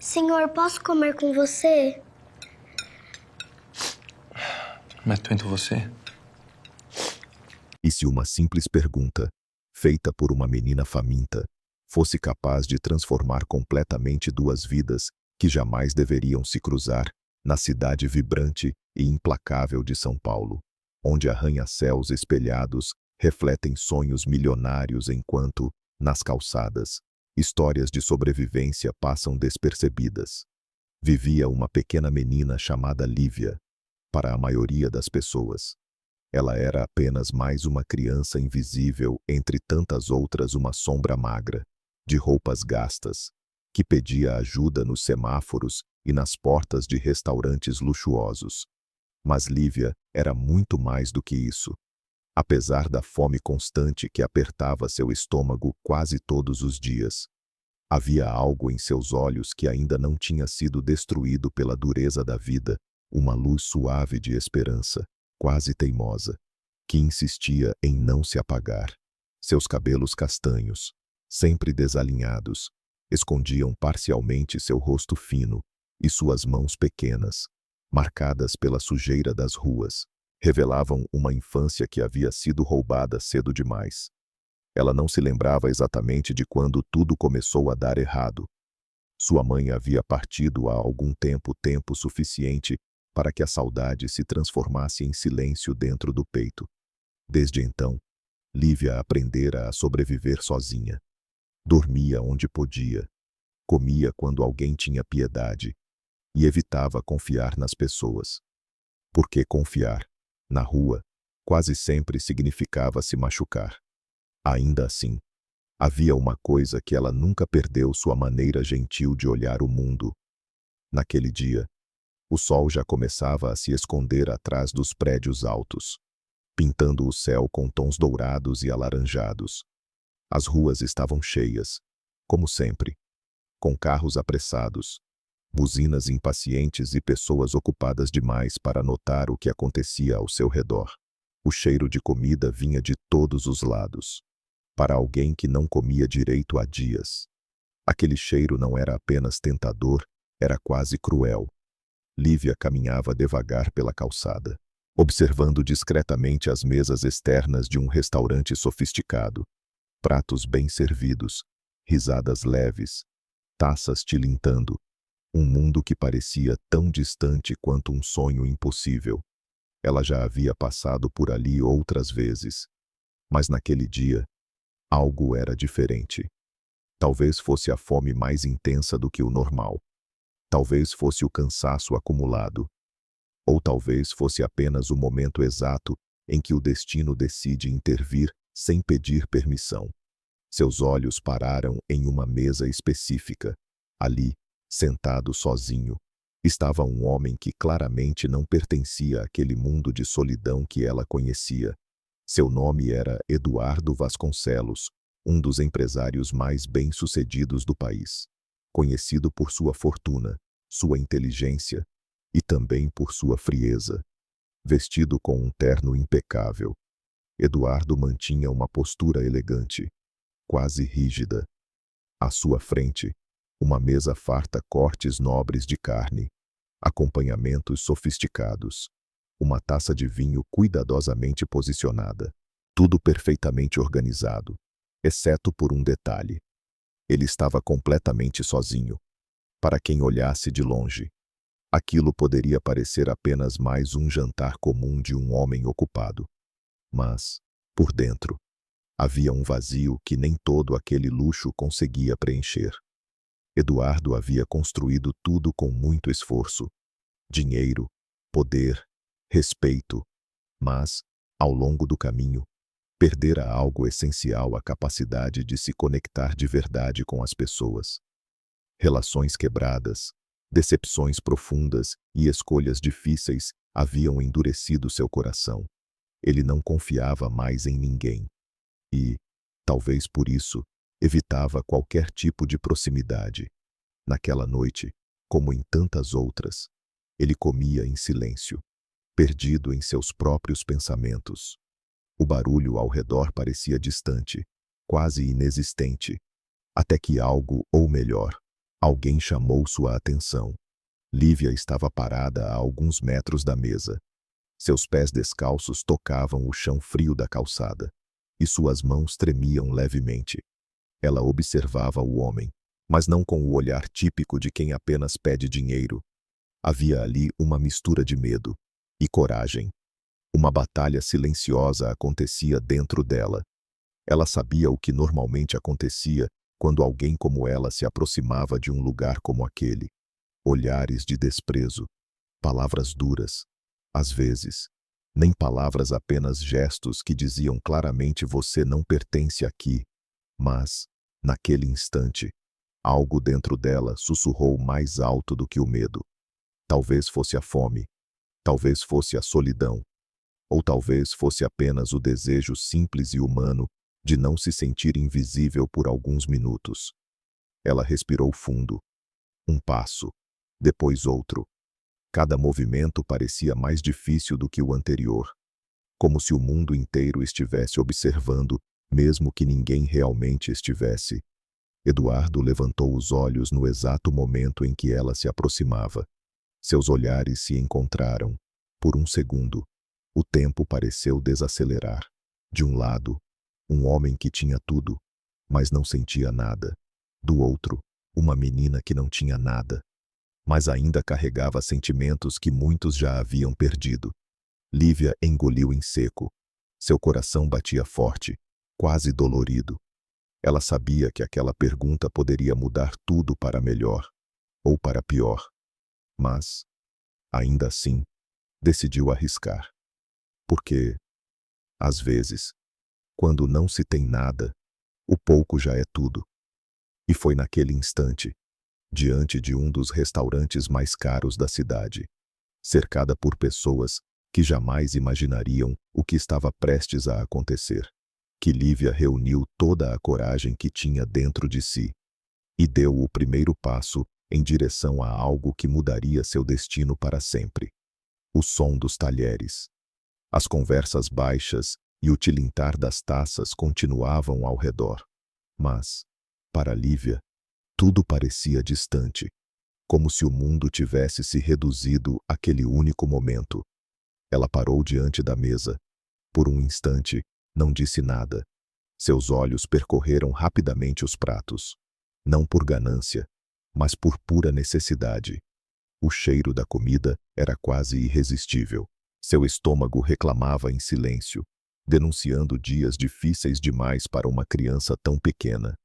Senhor, posso comer com você? Mas tô entre você. E se uma simples pergunta, feita por uma menina faminta, fosse capaz de transformar completamente duas vidas que jamais deveriam se cruzar, na cidade vibrante e implacável de São Paulo, onde arranha-céus espelhados refletem sonhos milionários enquanto, nas calçadas, histórias de sobrevivência passam despercebidas. Vivia uma pequena menina chamada Lívia. Para a maioria das pessoas, ela era apenas mais uma criança invisível entre tantas outras, uma sombra magra, de roupas gastas, que pedia ajuda nos semáforos e nas portas de restaurantes luxuosos. Mas Lívia era muito mais do que isso. Apesar da fome constante que apertava seu estômago quase todos os dias, havia algo em seus olhos que ainda não tinha sido destruído pela dureza da vida, uma luz suave de esperança, quase teimosa, que insistia em não se apagar. Seus cabelos castanhos, sempre desalinhados, escondiam parcialmente seu rosto fino, e suas mãos pequenas, marcadas pela sujeira das ruas, revelavam uma infância que havia sido roubada cedo demais. Ela não se lembrava exatamente de quando tudo começou a dar errado. Sua mãe havia partido há algum tempo suficiente para que a saudade se transformasse em silêncio dentro do peito. Desde então, Lívia aprendera a sobreviver sozinha. Dormia onde podia, comia quando alguém tinha piedade e evitava confiar nas pessoas. Porque confiar, na rua, quase sempre significava se machucar. Ainda assim, havia uma coisa que ela nunca perdeu: sua maneira gentil de olhar o mundo. Naquele dia, o sol já começava a se esconder atrás dos prédios altos, pintando o céu com tons dourados e alaranjados. As ruas estavam cheias, como sempre, com carros apressados, buzinas impacientes e pessoas ocupadas demais para notar o que acontecia ao seu redor. O cheiro de comida vinha de todos os lados. Para alguém que não comia direito há dias, aquele cheiro não era apenas tentador, era quase cruel. Lívia caminhava devagar pela calçada, observando discretamente as mesas externas de um restaurante sofisticado. Pratos bem servidos, risadas leves, taças tilintando. Um mundo que parecia tão distante quanto um sonho impossível. Ela já havia passado por ali outras vezes. Mas naquele dia, algo era diferente. Talvez fosse a fome mais intensa do que o normal. Talvez fosse o cansaço acumulado. Ou talvez fosse apenas o momento exato em que o destino decide intervir sem pedir permissão. Seus olhos pararam em uma mesa específica. Ali, sentado sozinho, estava um homem que claramente não pertencia àquele mundo de solidão que ela conhecia. Seu nome era Eduardo Vasconcelos, um dos empresários mais bem-sucedidos do país, conhecido por sua fortuna, sua inteligência e também por sua frieza. Vestido com um terno impecável, Eduardo mantinha uma postura elegante, quase rígida. À sua frente, uma mesa farta cortes nobres de carne, acompanhamentos sofisticados, uma taça de vinho cuidadosamente posicionada, tudo perfeitamente organizado, exceto por um detalhe. Ele estava completamente sozinho. Para quem olhasse de longe, aquilo poderia parecer apenas mais um jantar comum de um homem ocupado. Mas, por dentro, havia um vazio que nem todo aquele luxo conseguia preencher. Eduardo havia construído tudo com muito esforço: dinheiro, poder, respeito. Mas, ao longo do caminho, perdera algo essencial: a capacidade de se conectar de verdade com as pessoas. Relações quebradas, decepções profundas e escolhas difíceis haviam endurecido seu coração. Ele não confiava mais em ninguém. E, talvez por isso, evitava qualquer tipo de proximidade. Naquela noite, como em tantas outras, ele comia em silêncio, perdido em seus próprios pensamentos. O barulho ao redor parecia distante, quase inexistente, até que algo, ou melhor, Alguém chamou sua atenção. Lívia estava parada a alguns metros da mesa. Seus pés descalços tocavam o chão frio da calçada, e suas mãos tremiam levemente. Ela observava o homem, mas não com o olhar típico de quem apenas pede dinheiro. Havia ali uma mistura de medo e coragem. Uma batalha silenciosa acontecia dentro dela. Ela sabia o que normalmente acontecia quando alguém como ela se aproximava de um lugar como aquele. Olhares de desprezo, palavras duras, às vezes, nem palavras, apenas gestos que diziam claramente: você não pertence aqui. Mas, naquele instante, algo dentro dela sussurrou mais alto do que o medo. Talvez fosse a fome, talvez fosse a solidão, ou talvez fosse apenas o desejo simples e humano de não se sentir invisível por alguns minutos. Ela respirou fundo. Um passo, depois outro. Cada movimento parecia mais difícil do que o anterior, como se o mundo inteiro estivesse observando, mesmo que ninguém realmente estivesse. Eduardo levantou os olhos no exato momento em que ela se aproximava. Seus olhares se encontraram. Por um segundo, o tempo pareceu desacelerar. De um lado, um homem que tinha tudo, mas não sentia nada. Do outro, uma menina que não tinha nada, mas ainda carregava sentimentos que muitos já haviam perdido. Lívia engoliu em seco. Seu coração batia forte, quase dolorido. Ela sabia que aquela pergunta poderia mudar tudo para melhor, ou para pior. Mas, ainda assim, decidiu arriscar. Porque, às vezes, quando não se tem nada, o pouco já é tudo. E foi naquele instante, diante de um dos restaurantes mais caros da cidade, cercada por pessoas que jamais imaginariam o que estava prestes a acontecer, que Lívia reuniu toda a coragem que tinha dentro de si e deu o primeiro passo em direção a algo que mudaria seu destino para sempre. O som dos talheres, as conversas baixas e o tilintar das taças continuavam ao redor. Mas, para Lívia, tudo parecia distante, como se o mundo tivesse se reduzido àquele único momento. Ela parou diante da mesa. Por um instante, não disse nada. Seus olhos percorreram rapidamente os pratos. Não por ganância, mas por pura necessidade. O cheiro da comida era quase irresistível. Seu estômago reclamava em silêncio, denunciando dias difíceis demais para uma criança tão pequena.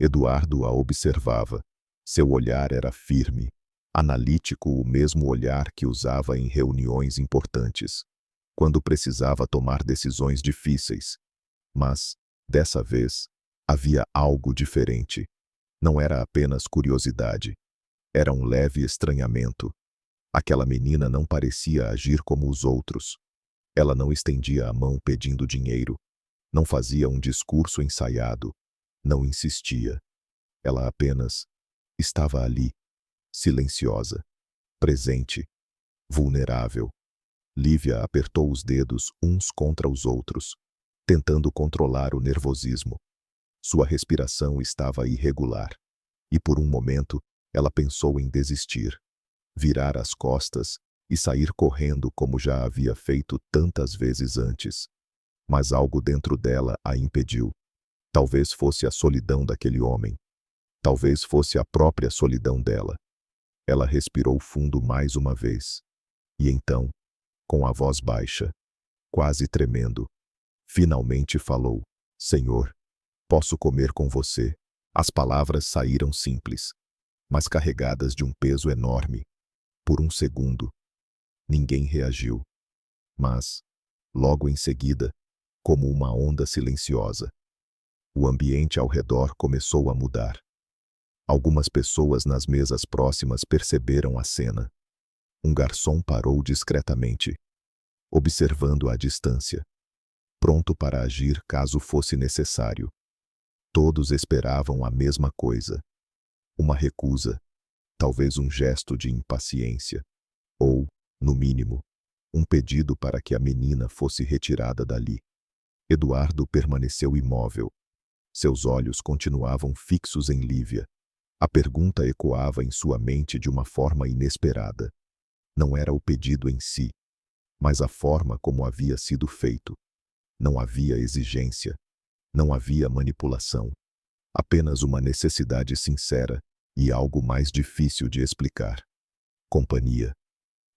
Eduardo a observava. Seu olhar era firme, analítico, o mesmo olhar que usava em reuniões importantes, quando precisava tomar decisões difíceis. Mas, dessa vez, havia algo diferente. Não era apenas curiosidade. Era um leve estranhamento. Aquela menina não parecia agir como os outros. Ela não estendia a mão pedindo dinheiro. Não fazia um discurso ensaiado. Não insistia. Ela apenas estava ali, silenciosa, presente, vulnerável. Lívia apertou os dedos uns contra os outros, tentando controlar o nervosismo. Sua respiração estava irregular, e por um momento ela pensou em desistir, virar as costas e sair correndo como já havia feito tantas vezes antes. Mas algo dentro dela a impediu. Talvez fosse a solidão daquele homem. Talvez fosse a própria solidão dela. Ela respirou fundo mais uma vez. E então, com a voz baixa, quase tremendo, finalmente falou: Senhor, posso comer com você? As palavras saíram simples, mas carregadas de um peso enorme. Por um segundo, ninguém reagiu. Mas, logo em seguida, como uma onda silenciosa, o ambiente ao redor começou a mudar. Algumas pessoas nas mesas próximas perceberam a cena. Um garçom parou discretamente, observando à distância, pronto para agir caso fosse necessário. Todos esperavam a mesma coisa. Uma recusa, talvez um gesto de impaciência, ou, no mínimo, um pedido para que a menina fosse retirada dali. Eduardo permaneceu imóvel. Seus olhos continuavam fixos em Lívia, A pergunta ecoava em sua mente de uma forma inesperada. Não era o pedido em si, mas a forma como havia sido feito. Não havia exigência, não havia manipulação, apenas uma necessidade sincera e algo mais difícil de explicar. Companhia.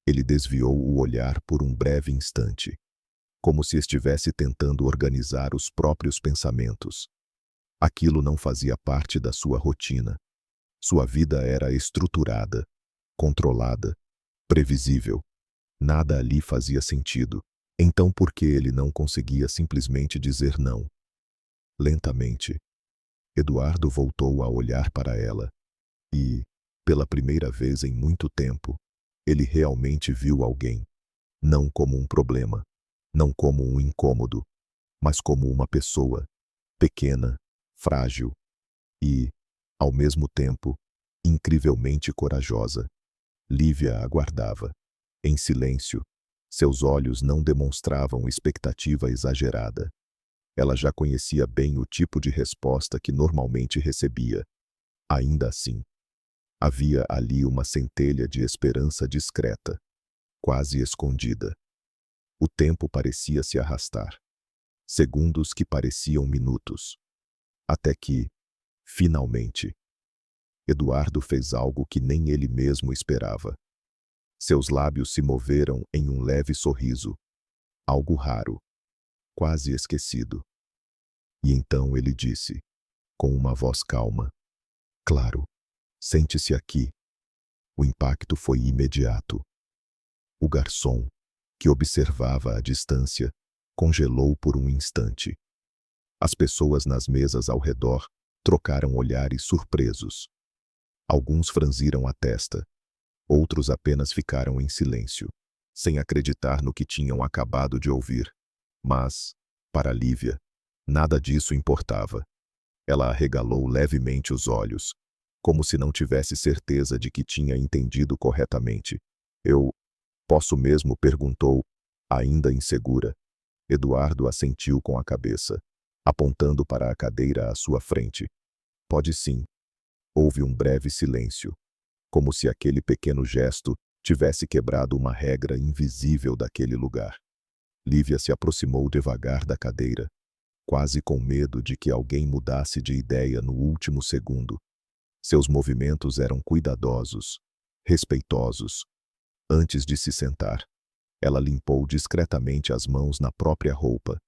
Ele desviou o olhar por um breve instante, como se estivesse tentando organizar os próprios pensamentos. Aquilo não fazia parte da sua rotina. Sua vida era estruturada, controlada, previsível. Nada ali fazia sentido. Então por que ele não conseguia simplesmente dizer não? Lentamente, Eduardo voltou a olhar para ela e, pela primeira vez em muito tempo, ele realmente viu alguém, não como um problema, não como um incômodo, mas como uma pessoa, pequena, frágil e, ao mesmo tempo, incrivelmente corajosa. Lívia aguardava, em silêncio. Seus olhos não demonstravam expectativa exagerada. Ela já conhecia bem o tipo de resposta que normalmente recebia. Ainda assim, havia ali uma centelha de esperança discreta, quase escondida. O tempo parecia se arrastar. Segundos que pareciam minutos. Até que, finalmente, Eduardo fez algo que nem ele mesmo esperava. Seus lábios se moveram em um leve sorriso. Algo raro, quase esquecido. E então ele disse, com uma voz calma: "Claro, sente-se aqui." O impacto foi imediato. O garçom, que observava à distância, congelou por um instante. As pessoas nas mesas ao redor trocaram olhares surpresos. Alguns franziram a testa, outros apenas ficaram em silêncio, sem acreditar no que tinham acabado de ouvir. Mas, para Lívia, nada disso importava. Ela arregalou levemente os olhos, como se não tivesse certeza de que tinha entendido corretamente. "Eu posso mesmo?" perguntou, ainda insegura. Eduardo assentiu com a cabeça, apontando para a cadeira à sua frente. "Pode sim." Houve um breve silêncio, como se aquele pequeno gesto tivesse quebrado uma regra invisível daquele lugar. Lívia se aproximou devagar da cadeira, quase com medo de que alguém mudasse de ideia no último segundo. Seus movimentos eram cuidadosos, respeitosos. Antes de se sentar, ela limpou discretamente as mãos na própria roupa,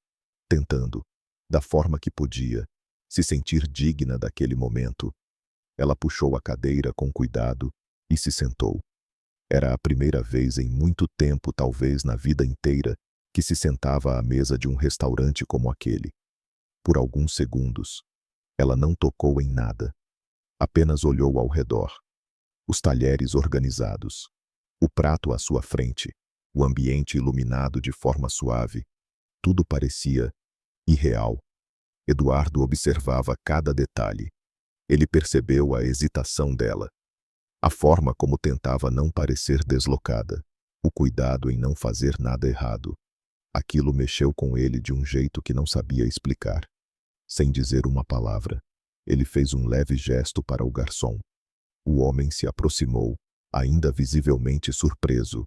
tentando, da forma que podia, se sentir digna daquele momento. Ela puxou a cadeira com cuidado e se sentou. Era a primeira vez em muito tempo, talvez na vida inteira, que se sentava à mesa de um restaurante como aquele. Por alguns segundos, ela não tocou em nada. Apenas olhou ao redor. Os talheres organizados, o prato à sua frente, o ambiente iluminado de forma suave. Tudo parecia irreal. Eduardo observava cada detalhe. Ele percebeu a hesitação dela, a forma como tentava não parecer deslocada, o cuidado em não fazer nada errado. Aquilo mexeu com ele de um jeito que não sabia explicar. Sem dizer uma palavra, ele fez um leve gesto para o garçom. O homem se aproximou, ainda visivelmente surpreso.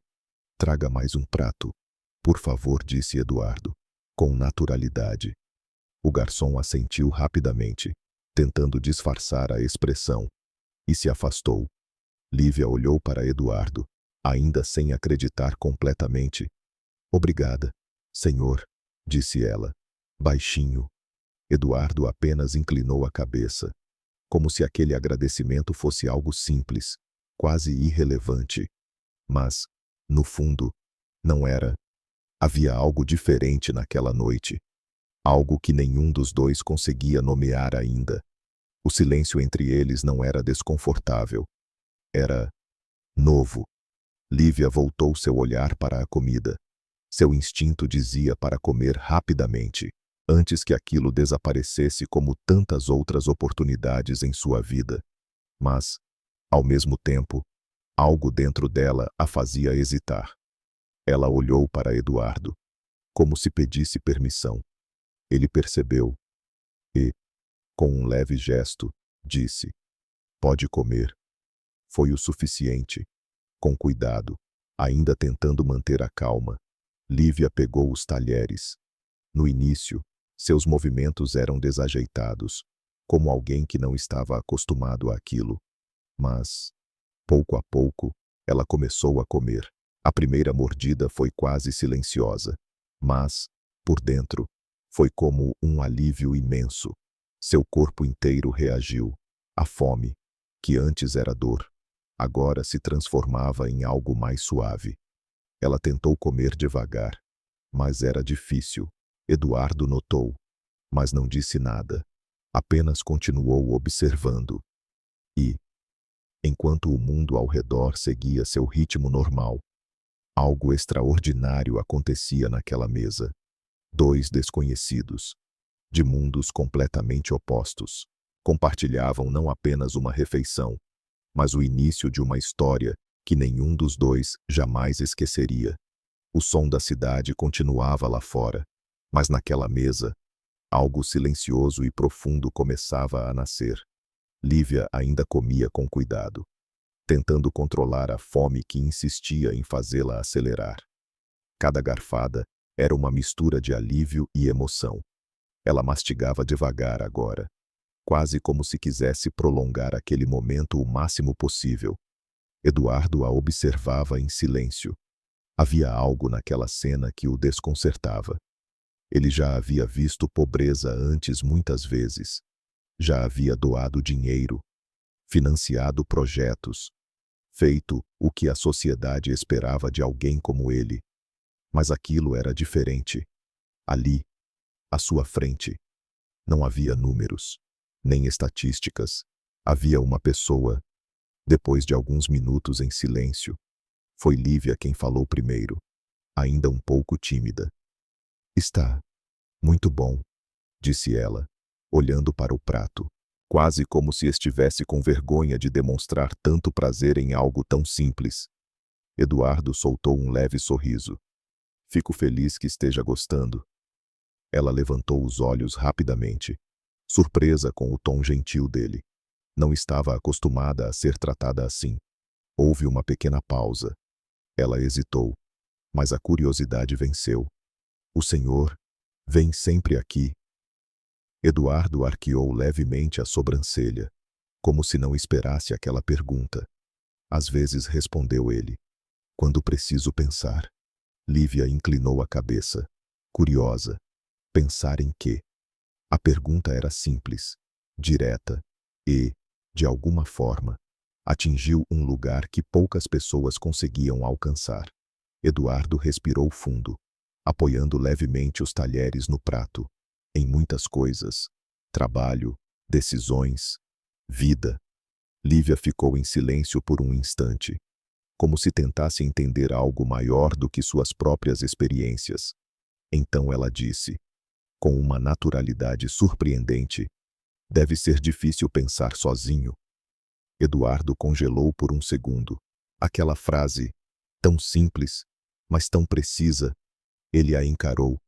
"Traga mais um prato, por favor", disse Eduardo, com naturalidade. O garçom assentiu rapidamente, tentando disfarçar a expressão, e se afastou. Lívia olhou para Eduardo, ainda sem acreditar completamente. "Obrigada, senhor", disse ela, baixinho. Eduardo apenas inclinou a cabeça, como se aquele agradecimento fosse algo simples, quase irrelevante. Mas, no fundo, não era. Havia algo diferente naquela noite. Algo que nenhum dos dois conseguia nomear ainda. O silêncio entre eles não era desconfortável. Era novo. Lívia voltou seu olhar para a comida. Seu instinto dizia para comer rapidamente, antes que aquilo desaparecesse como tantas outras oportunidades em sua vida. Mas, ao mesmo tempo, algo dentro dela a fazia hesitar. Ela olhou para Eduardo, como se pedisse permissão. Ele percebeu e, com um leve gesto, disse: Pode comer. Foi o suficiente. Com cuidado, ainda tentando manter a calma, Lívia pegou os talheres. No início, seus movimentos eram desajeitados, como alguém que não estava acostumado àquilo. Mas, pouco a pouco, ela começou a comer. A primeira mordida foi quase silenciosa, mas, por dentro, foi como um alívio imenso. Seu corpo inteiro reagiu. A fome, que antes era dor, agora se transformava em algo mais suave. Ela tentou comer devagar, mas era difícil. Eduardo notou, mas não disse nada. Apenas continuou observando. E, enquanto o mundo ao redor seguia seu ritmo normal, algo extraordinário acontecia naquela mesa. Dois desconhecidos, de mundos completamente opostos, compartilhavam não apenas uma refeição, mas o início de uma história que nenhum dos dois jamais esqueceria. O som da cidade continuava lá fora, mas naquela mesa, algo silencioso e profundo começava a nascer. Lívia ainda comia com cuidado, tentando controlar a fome que insistia em fazê-la acelerar. Cada garfada era uma mistura de alívio e emoção. Ela mastigava devagar agora, quase como se quisesse prolongar aquele momento o máximo possível. Eduardo a observava em silêncio. Havia algo naquela cena que o desconcertava. Ele já havia visto pobreza antes muitas vezes. Já havia doado dinheiro, financiado projetos, feito o que a sociedade esperava de alguém como ele. Mas aquilo era diferente. Ali, à sua frente, não havia números, nem estatísticas. Havia uma pessoa. Depois de alguns minutos em silêncio, foi Lívia quem falou primeiro, ainda um pouco tímida. Está muito bom, disse ela, olhando para o prato, quase como se estivesse com vergonha de demonstrar tanto prazer em algo tão simples. Eduardo soltou um leve sorriso. Fico feliz que esteja gostando. Ela levantou os olhos rapidamente, surpresa com o tom gentil dele. Não estava acostumada a ser tratada assim. Houve uma pequena pausa. Ela hesitou, mas a curiosidade venceu. O senhor vem sempre aqui? Eduardo arqueou levemente a sobrancelha, como se não esperasse aquela pergunta. Às vezes respondeu ele. Quando preciso pensar. Lívia inclinou a cabeça, curiosa. Pensar em quê? A pergunta era simples, direta e, de alguma forma, atingiu um lugar que poucas pessoas conseguiam alcançar. Eduardo respirou fundo, apoiando levemente os talheres no prato. Em muitas coisas, trabalho, decisões, vida. Lívia ficou em silêncio por um instante, como se tentasse entender algo maior do que suas próprias experiências. Então ela disse, com uma naturalidade surpreendente, deve ser difícil pensar sozinho. Eduardo congelou por um segundo. Aquela frase, tão simples, mas tão precisa, ele a encarou.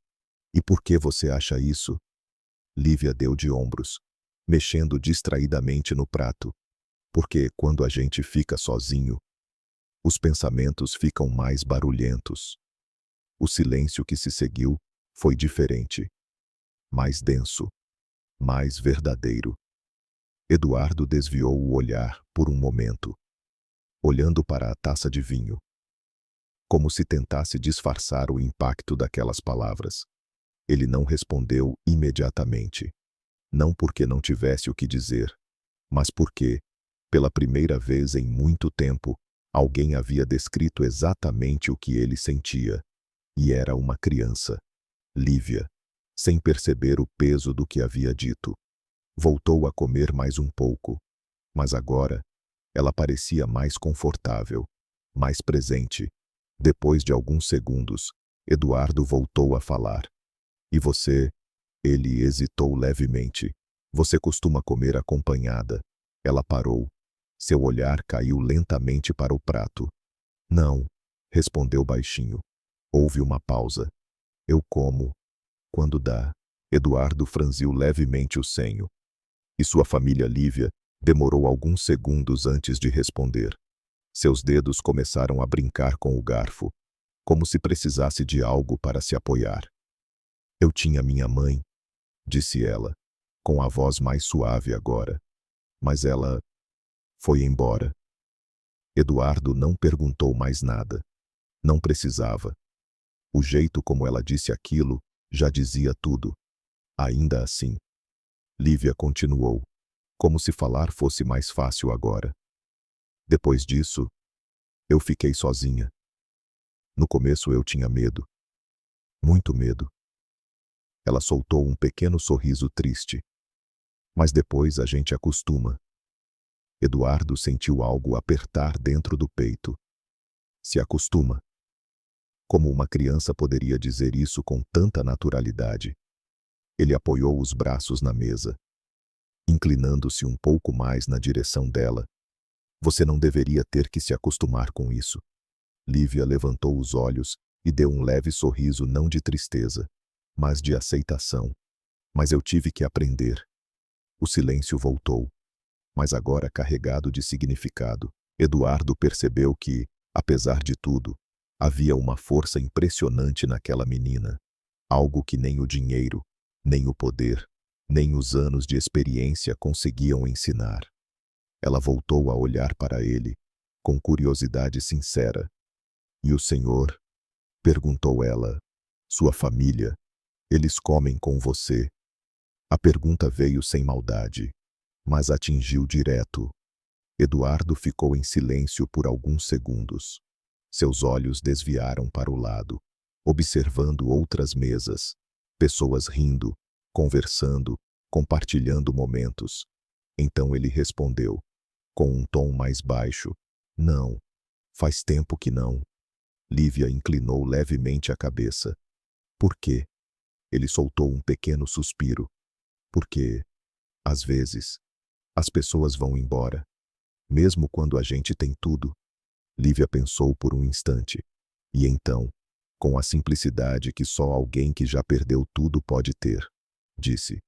E por que você acha isso? Lívia deu de ombros, mexendo distraidamente no prato. Porque quando a gente fica sozinho, os pensamentos ficam mais barulhentos. O silêncio que se seguiu foi diferente, mais denso, mais verdadeiro. Eduardo desviou o olhar por um momento, olhando para a taça de vinho, como se tentasse disfarçar o impacto daquelas palavras. Ele não respondeu imediatamente, não porque não tivesse o que dizer, mas porque, pela primeira vez em muito tempo, alguém havia descrito exatamente o que ele sentia, e era uma criança. Lívia, sem perceber o peso do que havia dito, voltou a comer mais um pouco, mas agora ela parecia mais confortável, mais presente. Depois de alguns segundos, Eduardo voltou a falar. E você? Ele hesitou levemente. Você costuma comer acompanhada? Ela parou. Seu olhar caiu lentamente para o prato. Não, respondeu baixinho. Houve uma pausa. Eu como. Quando dá. Eduardo franziu levemente o senho. E sua família Lívia Demorou alguns segundos antes de responder. Seus dedos começaram a brincar com o garfo, como se precisasse de algo para se apoiar. Eu tinha minha mãe, disse ela, com a voz mais suave agora. Mas ela foi embora. Eduardo não perguntou mais nada. Não precisava. O jeito como ela disse aquilo já dizia tudo. Ainda assim, Lívia continuou, como se falar fosse mais fácil agora. Depois disso, eu fiquei sozinha. No começo eu tinha medo. Muito medo. Ela soltou um pequeno sorriso triste. Mas depois a gente acostuma. Eduardo sentiu algo apertar dentro do peito. Se acostuma. Como uma criança poderia dizer isso com tanta naturalidade? Ele apoiou os braços na mesa, inclinando-se um pouco mais na direção dela. Você não deveria ter que se acostumar com isso. Lívia levantou os olhos e deu um leve sorriso, não de tristeza, mas de aceitação. Mas eu tive que aprender. O silêncio voltou, mas agora carregado de significado. Eduardo percebeu que, apesar de tudo, havia uma força impressionante naquela menina. Algo que nem o dinheiro, nem o poder, nem os anos de experiência conseguiam ensinar. Ela voltou a olhar para ele, com curiosidade sincera. E o senhor? Perguntou ela. Sua família? Eles comem com você? A pergunta veio sem maldade, mas atingiu direto. Eduardo ficou em silêncio por alguns segundos. Seus olhos desviaram para o lado, observando outras mesas, pessoas rindo, conversando, compartilhando momentos. Então ele respondeu, com um tom mais baixo, não, faz tempo que não. Lívia inclinou levemente a cabeça. Por quê? Ele soltou um pequeno suspiro. Porque, às vezes, as pessoas vão embora, mesmo quando a gente tem tudo. Lívia pensou por um instante. E então, com a simplicidade que só alguém que já perdeu tudo pode ter, disse,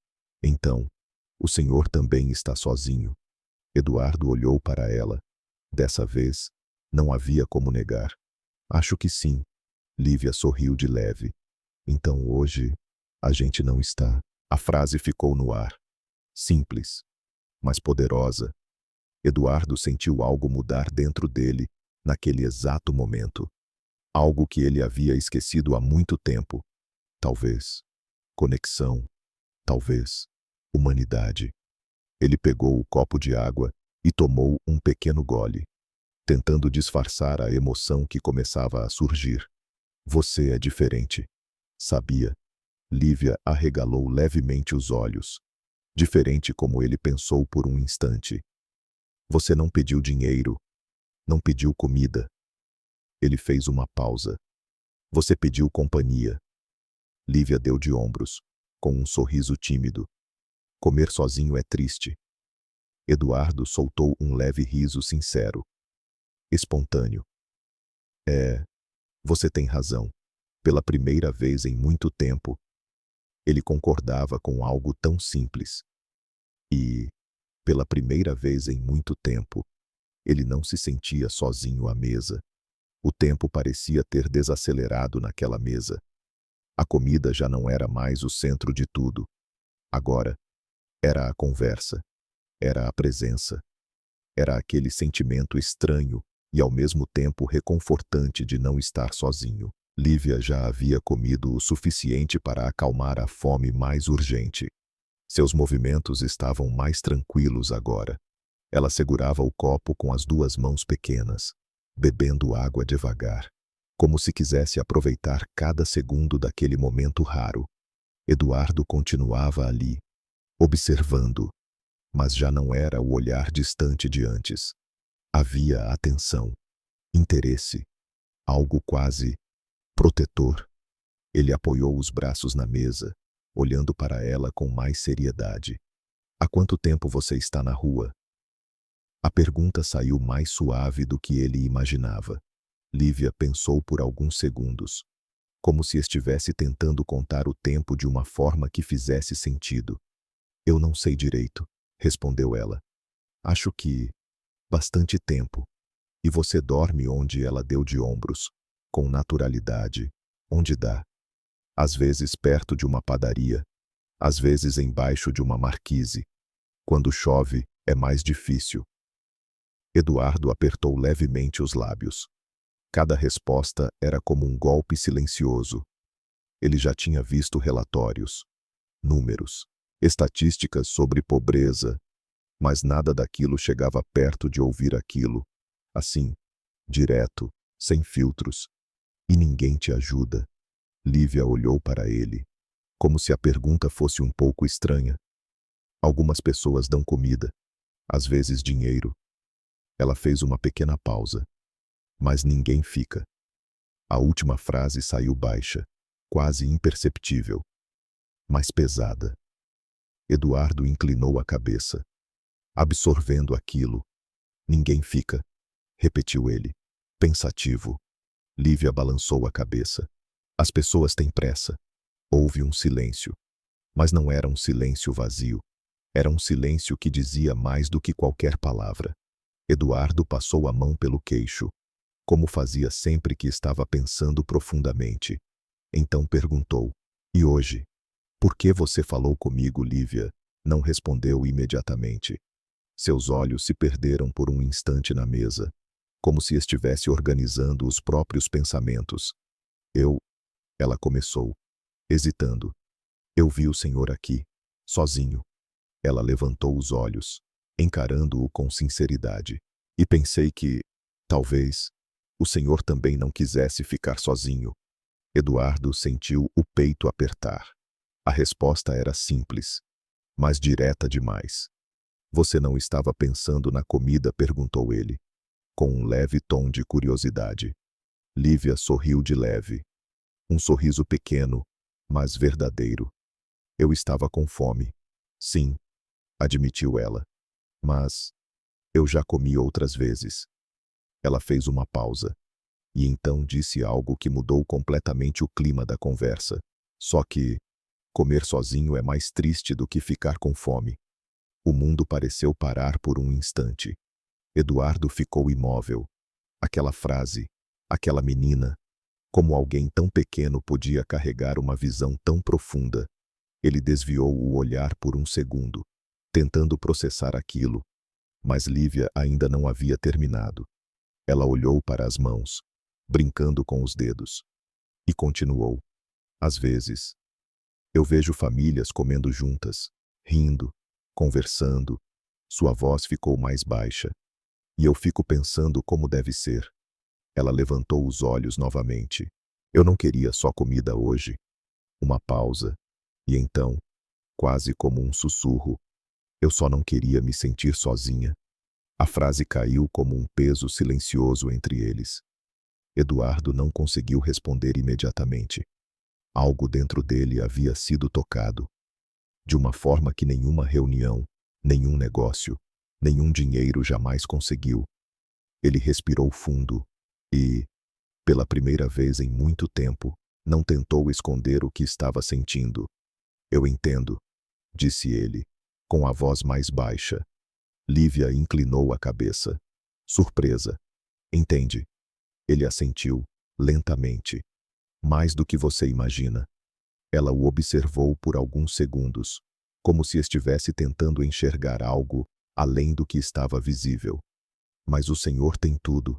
então, o senhor também está sozinho. Eduardo olhou para ela. Dessa vez, não havia como negar. Acho que sim. Lívia sorriu de leve. Então hoje, a gente não está. A frase ficou no ar. Simples, mas poderosa. Eduardo sentiu algo mudar dentro dele, naquele exato momento. Algo que ele havia esquecido há muito tempo. Talvez conexão. Talvez humanidade. Ele pegou o copo de água e tomou um pequeno gole, tentando disfarçar a emoção que começava a surgir. Você é diferente. Sabia? Lívia arregalou levemente os olhos. Diferente como ele pensou por um instante. Você não pediu dinheiro. Não pediu comida. Ele fez uma pausa. Você pediu companhia. Lívia deu de ombros, com um sorriso tímido. Comer sozinho é triste. Eduardo soltou um leve riso sincero. Espontâneo. Você tem razão. Pela primeira vez em muito tempo, ele concordava com algo tão simples. E, pela primeira vez em muito tempo, ele não se sentia sozinho à mesa. O tempo parecia ter desacelerado naquela mesa. A comida já não era mais o centro de tudo. Agora, era a conversa, era a presença, era aquele sentimento estranho e ao mesmo tempo reconfortante de não estar sozinho. Lívia já havia comido o suficiente para acalmar a fome mais urgente. Seus movimentos estavam mais tranquilos agora. Ela segurava o copo com as duas mãos pequenas, bebendo água devagar, como se quisesse aproveitar cada segundo daquele momento raro. Eduardo continuava ali, observando, mas já não era o olhar distante de antes. Havia atenção, interesse, algo quase protetor. Ele apoiou os braços na mesa, olhando para ela com mais seriedade. Há quanto tempo você está na rua? A pergunta saiu mais suave do que ele imaginava. Lívia pensou por alguns segundos, como se estivesse tentando contar o tempo de uma forma que fizesse sentido. Eu não sei direito, respondeu ela. Acho que bastante tempo. E você dorme onde ela deu de ombros, com naturalidade, onde dá. Às vezes perto de uma padaria, às vezes embaixo de uma marquise. Quando chove, é mais difícil. Eduardo apertou levemente os lábios. Cada resposta era como um golpe silencioso. Ele já tinha visto relatórios, números, estatísticas sobre pobreza, mas nada daquilo chegava perto de ouvir aquilo, assim, direto, sem filtros. E ninguém te ajuda. Lívia olhou para ele, como se a pergunta fosse um pouco estranha. Algumas pessoas dão comida, às vezes dinheiro. Ela fez uma pequena pausa. Mas ninguém fica. A última frase saiu baixa, quase imperceptível, mas pesada. Eduardo inclinou a cabeça, absorvendo aquilo. Ninguém fica, repetiu ele, pensativo. Lívia balançou a cabeça. As pessoas têm pressa. Houve um silêncio. Mas não era um silêncio vazio. Era um silêncio que dizia mais do que qualquer palavra. Eduardo passou a mão pelo queixo, como fazia sempre que estava pensando profundamente. Então perguntou: "E hoje? Por que você falou comigo, Lívia?" Não respondeu imediatamente. Seus olhos se perderam por um instante na mesa, como se estivesse organizando os próprios pensamentos. Ela começou, hesitando. "Eu vi o senhor aqui, sozinho." Ela levantou os olhos, encarando-o com sinceridade. "E pensei que, talvez, o senhor também não quisesse ficar sozinho." Eduardo sentiu o peito apertar. A resposta era simples, mas direta demais. "Você não estava pensando na comida?" perguntou ele, com um leve tom de curiosidade. Lívia sorriu de leve. Um sorriso pequeno, mas verdadeiro. "Eu estava com fome." "Sim," admitiu ela. "Mas eu já comi outras vezes." Ela fez uma pausa. E então disse algo que mudou completamente o clima da conversa. "Só que comer sozinho é mais triste do que ficar com fome." O mundo pareceu parar por um instante. Eduardo ficou imóvel. Aquela frase, aquela menina, como alguém tão pequeno podia carregar uma visão tão profunda? Ele desviou o olhar por um segundo, tentando processar aquilo, mas Lívia ainda não havia terminado. Ela olhou para as mãos, brincando com os dedos, e continuou: "Às vezes, eu vejo famílias comendo juntas, rindo, conversando." Sua voz ficou mais baixa. "E eu fico pensando como deve ser." Ela levantou os olhos novamente. "Eu não queria só comida hoje." Uma pausa. E então, quase como um sussurro: "Eu só não queria me sentir sozinha." A frase caiu como um peso silencioso entre eles. Eduardo não conseguiu responder imediatamente. Algo dentro dele havia sido tocado, de uma forma que nenhuma reunião, nenhum negócio, nenhum dinheiro jamais conseguiu. Ele respirou fundo e, pela primeira vez em muito tempo, não tentou esconder o que estava sentindo. "Eu entendo," disse ele, com a voz mais baixa. Lívia inclinou a cabeça, surpresa. "Entende?" Ele assentiu, lentamente. "Mais do que você imagina." Ela o observou por alguns segundos, como se estivesse tentando enxergar algo além do que estava visível. "Mas o senhor tem tudo,"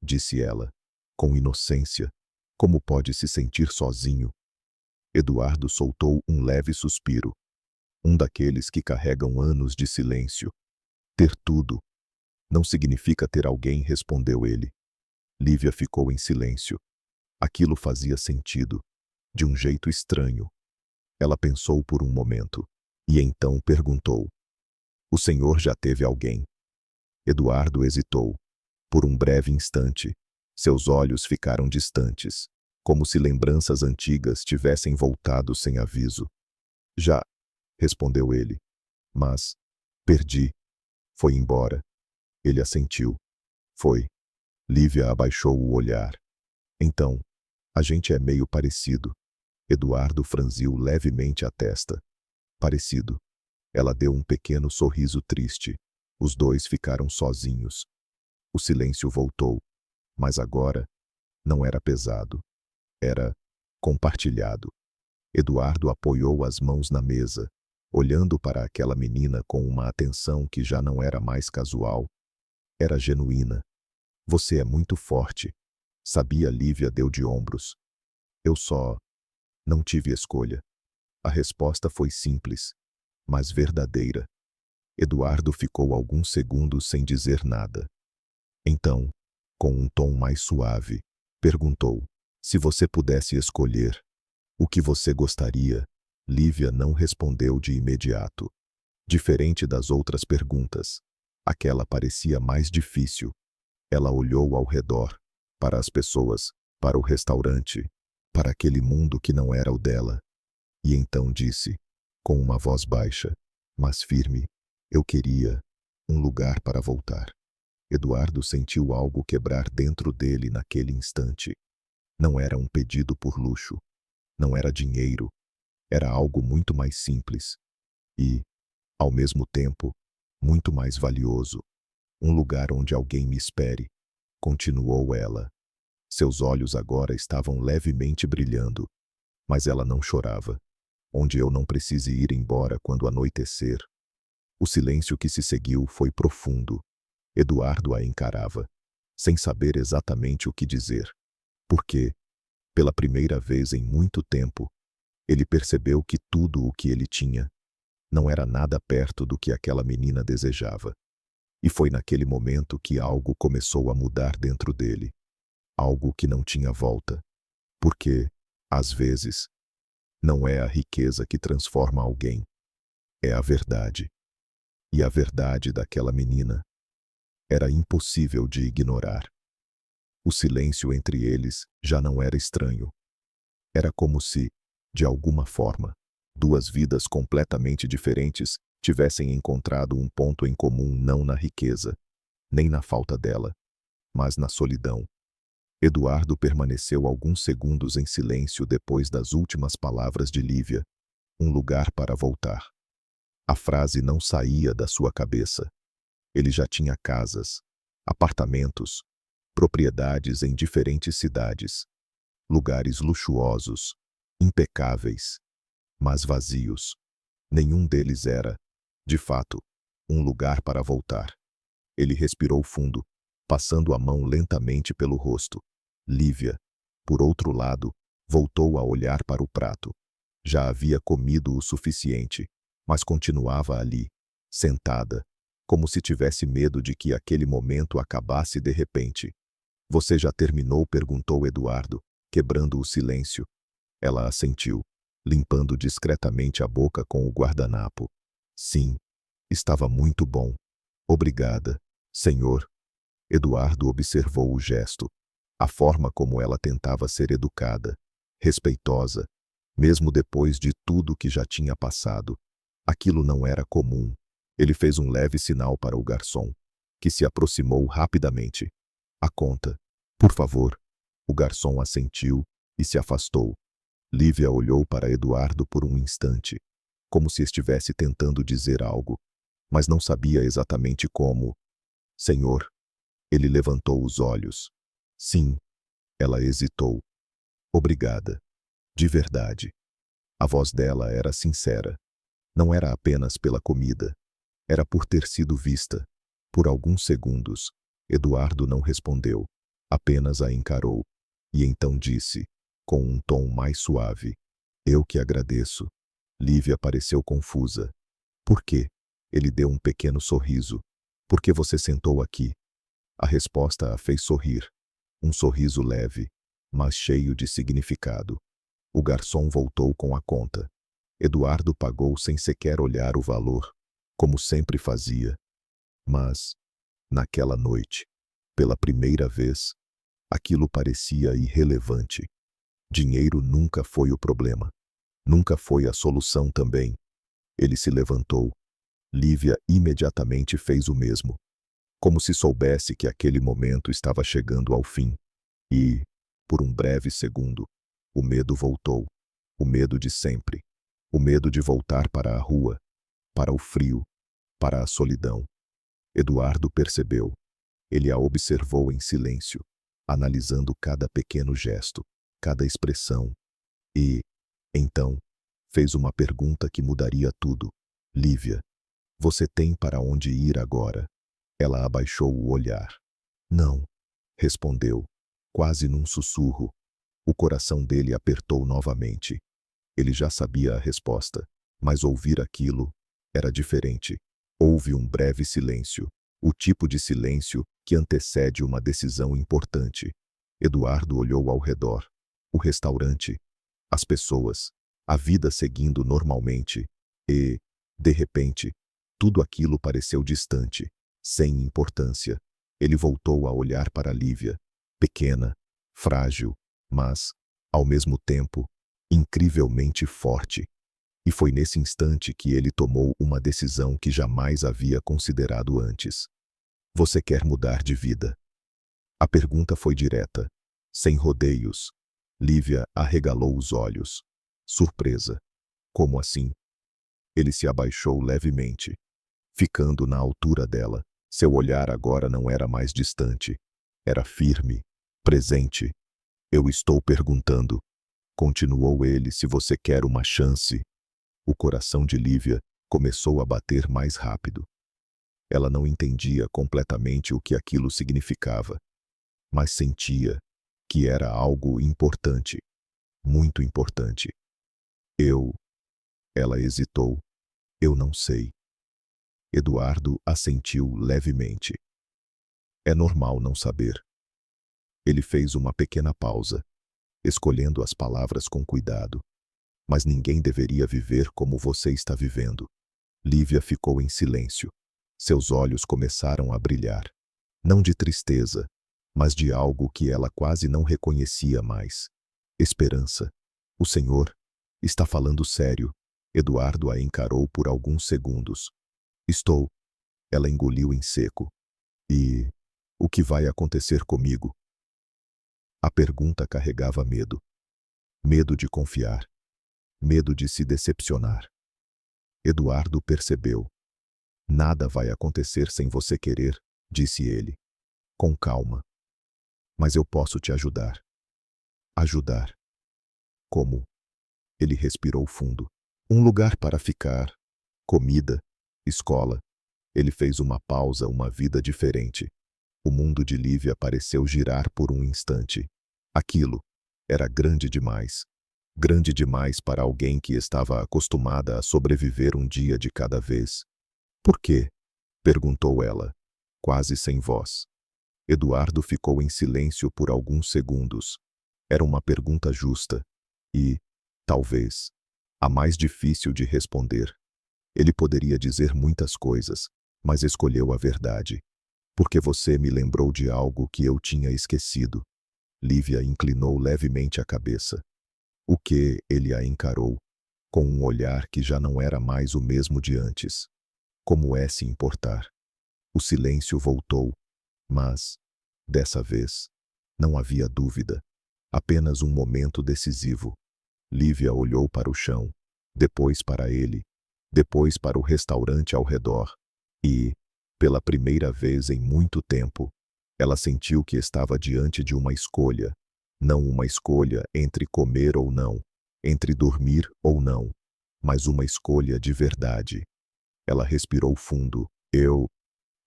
disse ela, com inocência. "Como pode se sentir sozinho?" Eduardo soltou um leve suspiro, um daqueles que carregam anos de silêncio. "Ter tudo não significa ter alguém," respondeu ele. Lívia ficou em silêncio. Aquilo fazia sentido, de um jeito estranho. Ela pensou por um momento, e então perguntou: "O senhor já teve alguém?" Eduardo hesitou. Por um breve instante, seus olhos ficaram distantes, como se lembranças antigas tivessem voltado sem aviso. "Já," respondeu ele. "Mas perdi. Foi embora." Ele assentiu. "Foi." Lívia abaixou o olhar. "Então, a gente é meio parecido." Eduardo franziu levemente a testa. "Parecido." Ela deu um pequeno sorriso triste. Os dois ficaram sozinhos. O silêncio voltou, mas agora não era pesado. Era compartilhado. Eduardo apoiou as mãos na mesa, olhando para aquela menina com uma atenção que já não era mais casual. Era genuína. Você é muito forte, sabia. Lívia deu de ombros. Eu só não tive escolha. A resposta foi simples, mas verdadeira. Eduardo ficou alguns segundos sem dizer nada. Então, com um tom mais suave, perguntou: se você pudesse escolher, o que você gostaria? Lívia não respondeu de imediato. Diferente das outras perguntas, aquela parecia mais difícil. Ela olhou ao redor, para as pessoas, para o restaurante, para aquele mundo que não era o dela. E então disse, com uma voz baixa, mas firme: eu queria um lugar para voltar. Eduardo sentiu algo quebrar dentro dele naquele instante. Não era um pedido por luxo. Não era dinheiro. Era algo muito mais simples. E, ao mesmo tempo, muito mais valioso. Um lugar onde alguém me espere. Continuou ela. Seus olhos agora estavam levemente brilhando. Mas ela não chorava. Onde eu não precise ir embora quando anoitecer. O silêncio que se seguiu foi profundo. Eduardo a encarava, sem saber exatamente o que dizer. Porque, pela primeira vez em muito tempo, ele percebeu que tudo o que ele tinha não era nada perto do que aquela menina desejava. E foi naquele momento que algo começou a mudar dentro dele. Algo que não tinha volta. Porque, às vezes, não é a riqueza que transforma alguém. É a verdade. E a verdade daquela menina era impossível de ignorar. O silêncio entre eles já não era estranho. Era como se, de alguma forma, duas vidas completamente diferentes tivessem encontrado um ponto em comum, não na riqueza, nem na falta dela, mas na solidão. Eduardo permaneceu alguns segundos em silêncio depois das últimas palavras de Lívia. Um lugar para voltar. A frase não saía da sua cabeça. Ele já tinha casas, apartamentos, propriedades em diferentes cidades, lugares luxuosos, impecáveis, mas vazios. Nenhum deles era, de fato, um lugar para voltar. Ele respirou fundo, passando a mão lentamente pelo rosto. Lívia, por outro lado, voltou a olhar para o prato. Já havia comido o suficiente, mas continuava ali, sentada, como se tivesse medo de que aquele momento acabasse de repente. Você já terminou? Perguntou Eduardo, quebrando o silêncio. Ela assentiu, limpando discretamente a boca com o guardanapo. Sim, estava muito bom. Obrigada, senhor. Eduardo observou o gesto, a forma como ela tentava ser educada, respeitosa, mesmo depois de tudo que já tinha passado. Aquilo não era comum. Ele fez um leve sinal para o garçom, que se aproximou rapidamente. A conta, por favor. O garçom assentiu e se afastou. Lívia olhou para Eduardo por um instante, como se estivesse tentando dizer algo, mas não sabia exatamente como. Senhor. Ele levantou os olhos. Sim. Ela hesitou. Obrigada. De verdade. A voz dela era sincera. Não era apenas pela comida. Era por ter sido vista. Por alguns segundos, Eduardo não respondeu, apenas a encarou. E então disse, com um tom mais suave: eu que agradeço. Lívia pareceu confusa. Por quê? Ele deu um pequeno sorriso. Por que você sentou aqui? A resposta a fez sorrir. Um sorriso leve, mas cheio de significado. O garçom voltou com a conta. Eduardo pagou sem sequer olhar o valor, como sempre fazia. Mas, naquela noite, pela primeira vez, aquilo parecia irrelevante. Dinheiro nunca foi o problema. Nunca foi a solução também. Ele se levantou. Lívia imediatamente fez o mesmo, como se soubesse que aquele momento estava chegando ao fim. E, por um breve segundo, o medo voltou. O medo de sempre. O medo de voltar para a rua, para o frio, para a solidão. Eduardo percebeu. Ele a observou em silêncio, analisando cada pequeno gesto, cada expressão. E, então, fez uma pergunta que mudaria tudo. Lívia, você tem para onde ir agora? Ela abaixou o olhar. Não, respondeu, quase num sussurro. O coração dele apertou novamente. Ele já sabia a resposta, mas ouvir aquilo era diferente. Houve um breve silêncio, o tipo de silêncio que antecede uma decisão importante. Eduardo olhou ao redor. O restaurante, as pessoas, a vida seguindo normalmente. E, de repente, tudo aquilo pareceu distante, sem importância. Ele voltou a olhar para Lívia, pequena, frágil, mas, ao mesmo tempo, incrivelmente forte. E foi nesse instante que ele tomou uma decisão que jamais havia considerado antes. Você quer mudar de vida? A pergunta foi direta, sem rodeios. Lívia arregalou os olhos. Surpresa. Como assim? Ele se abaixou levemente, ficando na altura dela. Seu olhar agora não era mais distante. Era firme, presente. Eu estou perguntando, continuou ele, se você quer uma chance. O coração de Lívia começou a bater mais rápido. Ela não entendia completamente o que aquilo significava, mas sentia que era algo importante, muito importante. Ela hesitou. Eu não sei. Eduardo assentiu levemente. É normal não saber. Ele fez uma pequena pausa, escolhendo as palavras com cuidado. Mas ninguém deveria viver como você está vivendo. Lívia ficou em silêncio. Seus olhos começaram a brilhar. Não de tristeza, mas de algo que ela quase não reconhecia mais. Esperança. O Senhor está falando sério. Eduardo a encarou por alguns segundos. Estou. Ela engoliu em seco. E o que vai acontecer comigo? A pergunta carregava medo. Medo de confiar. Medo de se decepcionar. Eduardo percebeu. Nada vai acontecer sem você querer, disse ele. Com calma. Mas eu posso te ajudar. Ajudar. Como? Ele respirou fundo. Um lugar para ficar. Comida. Escola. Ele fez uma pausa, uma vida diferente. O mundo de Lívia pareceu girar por um instante. Aquilo era grande demais. Grande demais para alguém que estava acostumada a sobreviver um dia de cada vez. Por quê? Perguntou ela, quase sem voz. Eduardo ficou em silêncio por alguns segundos. Era uma pergunta justa e, talvez, a mais difícil de responder. Ele poderia dizer muitas coisas, mas escolheu a verdade. Porque você me lembrou de algo que eu tinha esquecido. Lívia inclinou levemente a cabeça. O que ele a encarou, com um olhar que já não era mais o mesmo de antes. Como é se importar? O silêncio voltou, mas, dessa vez, não havia dúvida. Apenas um momento decisivo. Lívia olhou para o chão, depois para ele, depois para o restaurante ao redor, e, pela primeira vez em muito tempo, ela sentiu que estava diante de uma escolha. Não uma escolha entre comer ou não, entre dormir ou não, mas uma escolha de verdade. Ela respirou fundo. Eu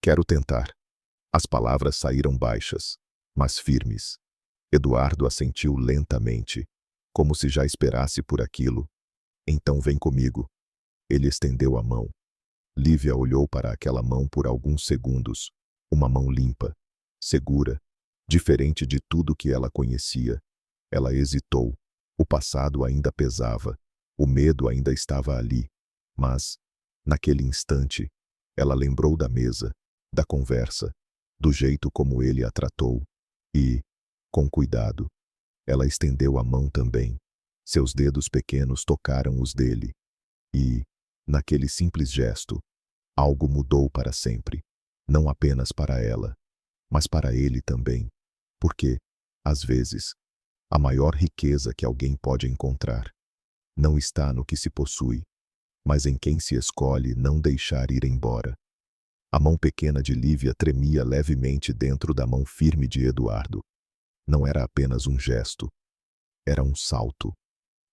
quero tentar. As palavras saíram baixas, mas firmes. Eduardo assentiu lentamente, como se já esperasse por aquilo. Então vem comigo. Ele estendeu a mão. Lívia olhou para aquela mão por alguns segundos. Uma mão limpa, segura, diferente de tudo que ela conhecia. Ela hesitou. O passado ainda pesava. O medo ainda estava ali. Mas, naquele instante, ela lembrou da mesa, da conversa, do jeito como ele a tratou. E, com cuidado, ela estendeu a mão também. Seus dedos pequenos tocaram os dele. E, naquele simples gesto, algo mudou para sempre. Não apenas para ela, mas para ele também. Porque, às vezes, a maior riqueza que alguém pode encontrar não está no que se possui, mas em quem se escolhe não deixar ir embora. A mão pequena de Lívia tremia levemente dentro da mão firme de Eduardo. Não era apenas um gesto. Era um salto.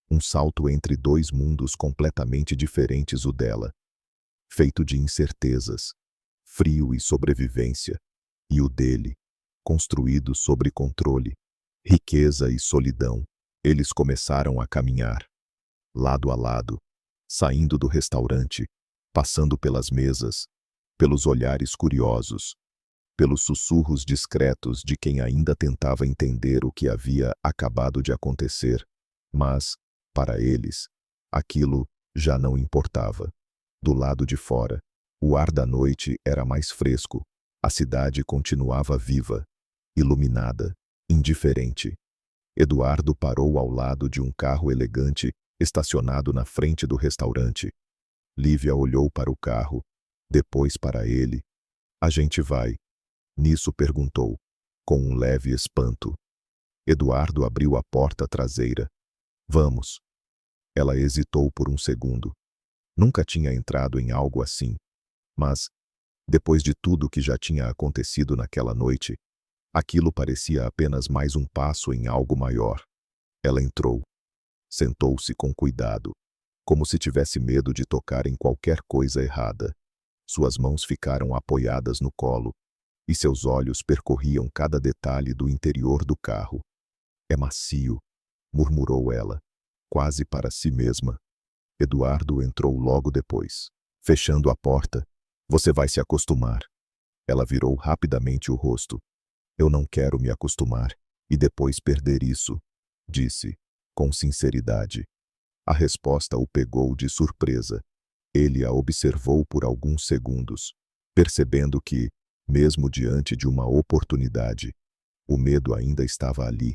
Um salto entre dois mundos completamente diferentes, o dela, feito de incertezas, frio e sobrevivência, e o dele, construído sobre controle, riqueza e solidão. Eles começaram a caminhar, lado a lado, saindo do restaurante, passando pelas mesas, pelos olhares curiosos, pelos sussurros discretos de quem ainda tentava entender o que havia acabado de acontecer, mas, para eles, aquilo já não importava. Do lado de fora, o ar da noite era mais fresco, a cidade continuava viva, iluminada, indiferente. Eduardo parou ao lado de um carro elegante estacionado na frente do restaurante. Lívia olhou para o carro, depois para ele. A gente vai? Nisso perguntou, com um leve espanto. Eduardo abriu a porta traseira. Vamos. Ela hesitou por um segundo. Nunca tinha entrado em algo assim. Mas, depois de tudo que já tinha acontecido naquela noite, aquilo parecia apenas mais um passo em algo maior. Ela entrou. Sentou-se com cuidado, como se tivesse medo de tocar em qualquer coisa errada. Suas mãos ficaram apoiadas no colo, e seus olhos percorriam cada detalhe do interior do carro. É macio, murmurou ela, quase para si mesma. Eduardo entrou logo depois. Fechando a porta, você vai se acostumar. Ela virou rapidamente o rosto. Eu não quero me acostumar e depois perder isso, disse, com sinceridade. A resposta o pegou de surpresa. Ele a observou por alguns segundos, percebendo que, mesmo diante de uma oportunidade, o medo ainda estava ali.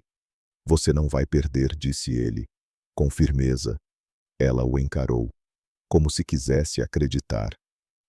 Você não vai perder, disse ele, com firmeza. Ela o encarou, como se quisesse acreditar,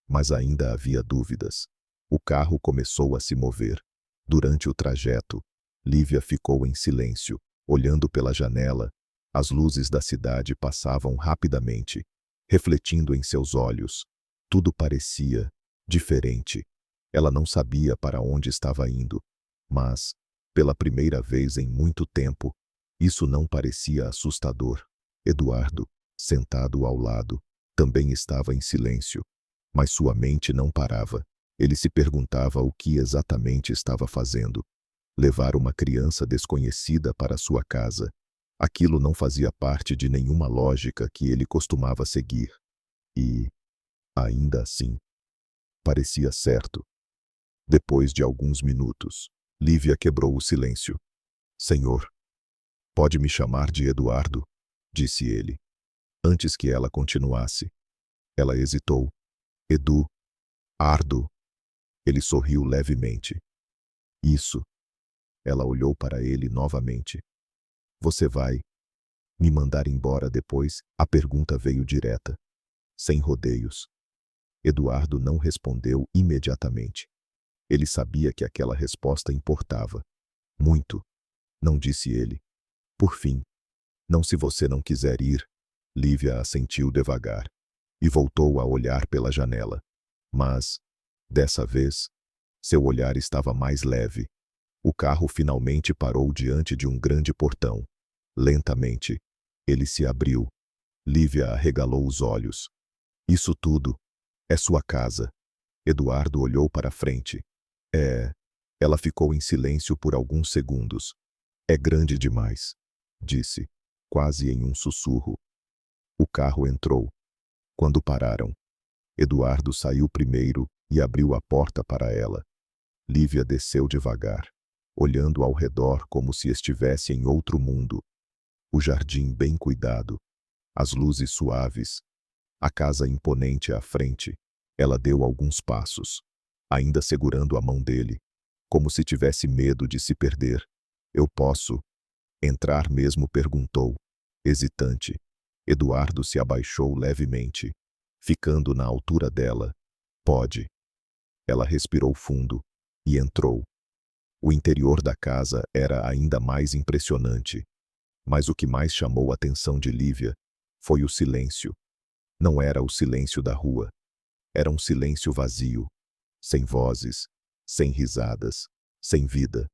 mas ainda havia dúvidas. O carro começou a se mover. Durante o trajeto, Lívia ficou em silêncio, olhando pela janela. As luzes da cidade passavam rapidamente, refletindo em seus olhos. Tudo parecia diferente. Ela não sabia para onde estava indo, mas, pela primeira vez em muito tempo, isso não parecia assustador. Eduardo, sentado ao lado, também estava em silêncio, mas sua mente não parava. Ele se perguntava o que exatamente estava fazendo. Levar uma criança desconhecida para sua casa. Aquilo não fazia parte de nenhuma lógica que ele costumava seguir. E, ainda assim, parecia certo. Depois de alguns minutos, Lívia quebrou o silêncio. Senhor, pode me chamar de Eduardo, disse ele. Antes que ela continuasse, ela hesitou. Edu, Ardo. Ele sorriu levemente. Isso. Ela olhou para ele novamente. Você vai me mandar embora depois? A pergunta veio direta, sem rodeios. Eduardo não respondeu imediatamente. Ele sabia que aquela resposta importava. Muito. Não disse ele. Por fim. Não, se você não quiser ir. Lívia assentiu devagar. E voltou a olhar pela janela. Mas, dessa vez, seu olhar estava mais leve. O carro finalmente parou diante de um grande portão. Lentamente, ele se abriu. Lívia arregalou os olhos. Isso tudo é sua casa. Eduardo olhou para frente. Ela ficou em silêncio por alguns segundos. É grande demais, disse, quase em um sussurro. O carro entrou. Quando pararam, Eduardo saiu primeiro e abriu a porta para ela. Lívia desceu devagar, olhando ao redor como se estivesse em outro mundo. O jardim bem cuidado, as luzes suaves, a casa imponente à frente. Ela deu alguns passos, ainda segurando a mão dele, como se tivesse medo de se perder. Eu posso entrar mesmo? Perguntou, hesitante. Eduardo se abaixou levemente, ficando na altura dela. Pode. Ela respirou fundo e entrou. O interior da casa era ainda mais impressionante. Mas o que mais chamou a atenção de Lívia foi o silêncio. Não era o silêncio da rua. Era um silêncio vazio. sem vozes, sem risadas, sem vida.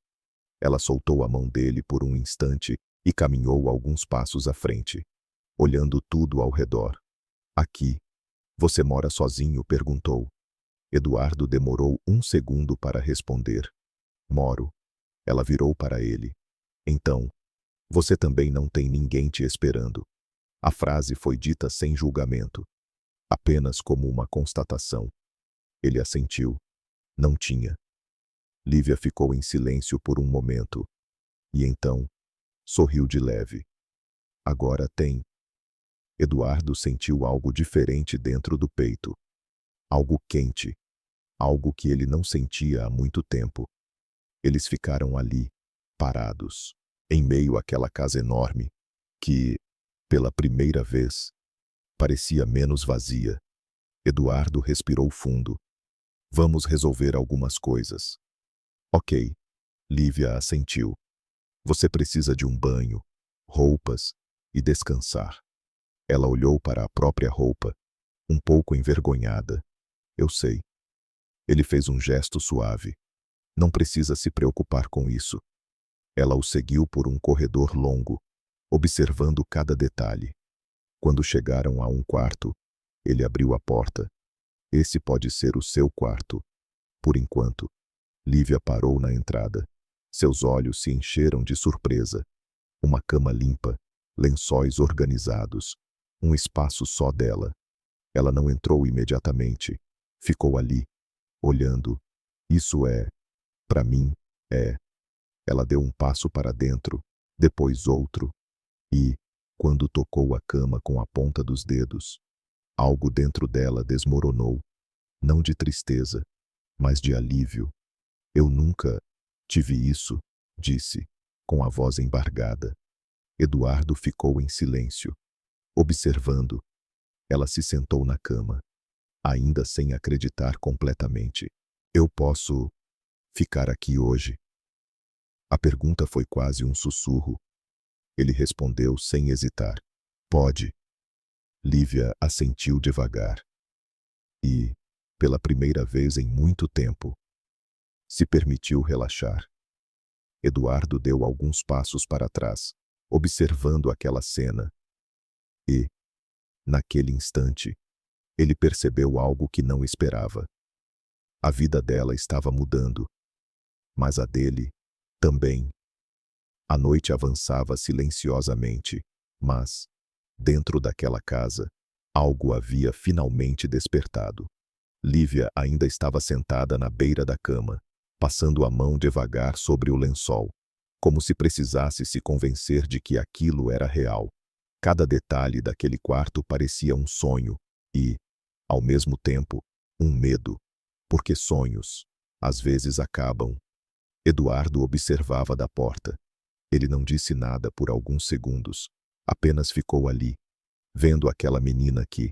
Ela soltou a mão dele por um instante e caminhou alguns passos à frente, olhando tudo ao redor. Aqui. Você mora sozinho? Perguntou. Eduardo demorou um segundo para responder. Moro. Ela virou para ele. Então, você também não tem ninguém te esperando. A frase foi dita sem julgamento, apenas como uma constatação. Ele assentiu. Não tinha. Lívia ficou em silêncio por um momento. E então, sorriu de leve. Agora tem. Eduardo sentiu algo diferente dentro do peito. Algo quente. Algo que ele não sentia há muito tempo. Eles ficaram ali, parados, em meio àquela casa enorme, que, pela primeira vez, parecia menos vazia. Eduardo respirou fundo. Vamos resolver algumas coisas. Ok. Lívia assentiu. Você precisa de um banho, roupas e descansar. Ela olhou para a própria roupa, um pouco envergonhada. Eu sei. Ele fez um gesto suave. Não precisa se preocupar com isso. Ela o seguiu por um corredor longo, observando cada detalhe. Quando chegaram a um quarto, ele abriu a porta. Esse pode ser o seu quarto. Por enquanto. Lívia parou na entrada. Seus olhos se encheram de surpresa. Uma cama limpa, lençóis organizados, um espaço só dela. Ela não entrou imediatamente. Ficou ali, olhando. Isso é, para mim, é. Ela deu um passo para dentro, depois outro. E, quando tocou a cama com a ponta dos dedos, algo dentro dela desmoronou. Não de tristeza, mas de alívio. Eu nunca tive isso, disse, com a voz embargada. Eduardo ficou em silêncio, observando. Ela se sentou na cama, ainda sem acreditar completamente. Eu posso ficar aqui hoje? A pergunta foi quase um sussurro. Ele respondeu sem hesitar. Pode. Lívia assentiu devagar. E, pela primeira vez em muito tempo, se permitiu relaxar. Eduardo deu alguns passos para trás, observando aquela cena. E, naquele instante, ele percebeu algo que não esperava. A vida dela estava mudando, mas a dele também. A noite avançava silenciosamente, mas, dentro daquela casa, algo havia finalmente despertado. Lívia ainda estava sentada na beira da cama, passando a mão devagar sobre o lençol, como se precisasse se convencer de que aquilo era real. Cada detalhe daquele quarto parecia um sonho e, ao mesmo tempo, um medo, porque sonhos, às vezes, acabam. Eduardo observava da porta. Ele não disse nada por alguns segundos, apenas ficou ali, vendo aquela menina que,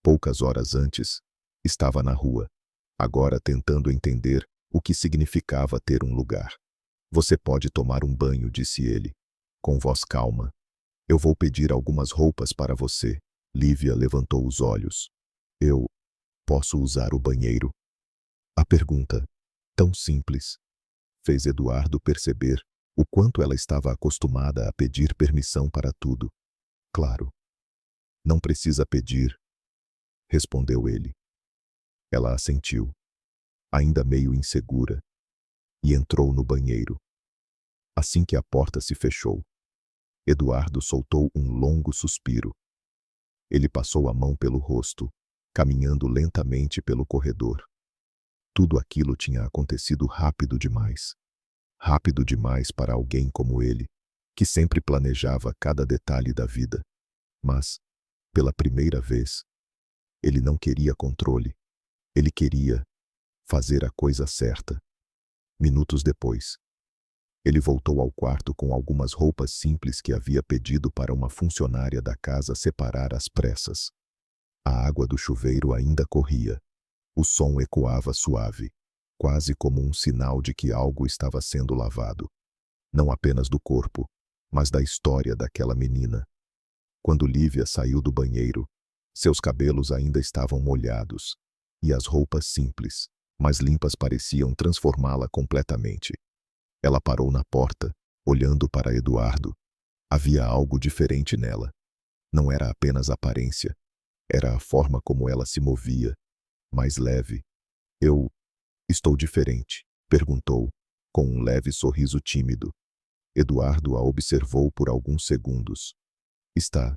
poucas horas antes, estava na rua, agora tentando entender o que significava ter um lugar. Você pode tomar um banho, disse ele, com voz calma. Eu vou pedir algumas roupas para você. Lívia levantou os olhos. Eu posso usar o banheiro? A pergunta, tão simples, fez Eduardo perceber o quanto ela estava acostumada a pedir permissão para tudo. Claro. Não precisa pedir, respondeu ele. Ela assentiu, ainda meio insegura, e entrou no banheiro. Assim que a porta se fechou, Eduardo soltou um longo suspiro. Ele passou a mão pelo rosto, caminhando lentamente pelo corredor. Tudo aquilo tinha acontecido rápido demais. Rápido demais para alguém como ele, que sempre planejava cada detalhe da vida. Mas, pela primeira vez, ele não queria controle. Ele queria fazer a coisa certa. Minutos depois, ele voltou ao quarto com algumas roupas simples que havia pedido para uma funcionária da casa separar às pressas. A água do chuveiro ainda corria. O som ecoava suave, quase como um sinal de que algo estava sendo lavado. Não apenas do corpo, mas da história daquela menina. Quando Lívia saiu do banheiro, seus cabelos ainda estavam molhados, e as roupas simples, mas limpas pareciam transformá-la completamente. Ela parou na porta, olhando para Eduardo. Havia algo diferente nela. Não era apenas aparência, era a forma como ela se movia, mais leve. Eu estou diferente? Perguntou, com um leve sorriso tímido. Eduardo a observou por alguns segundos. Está.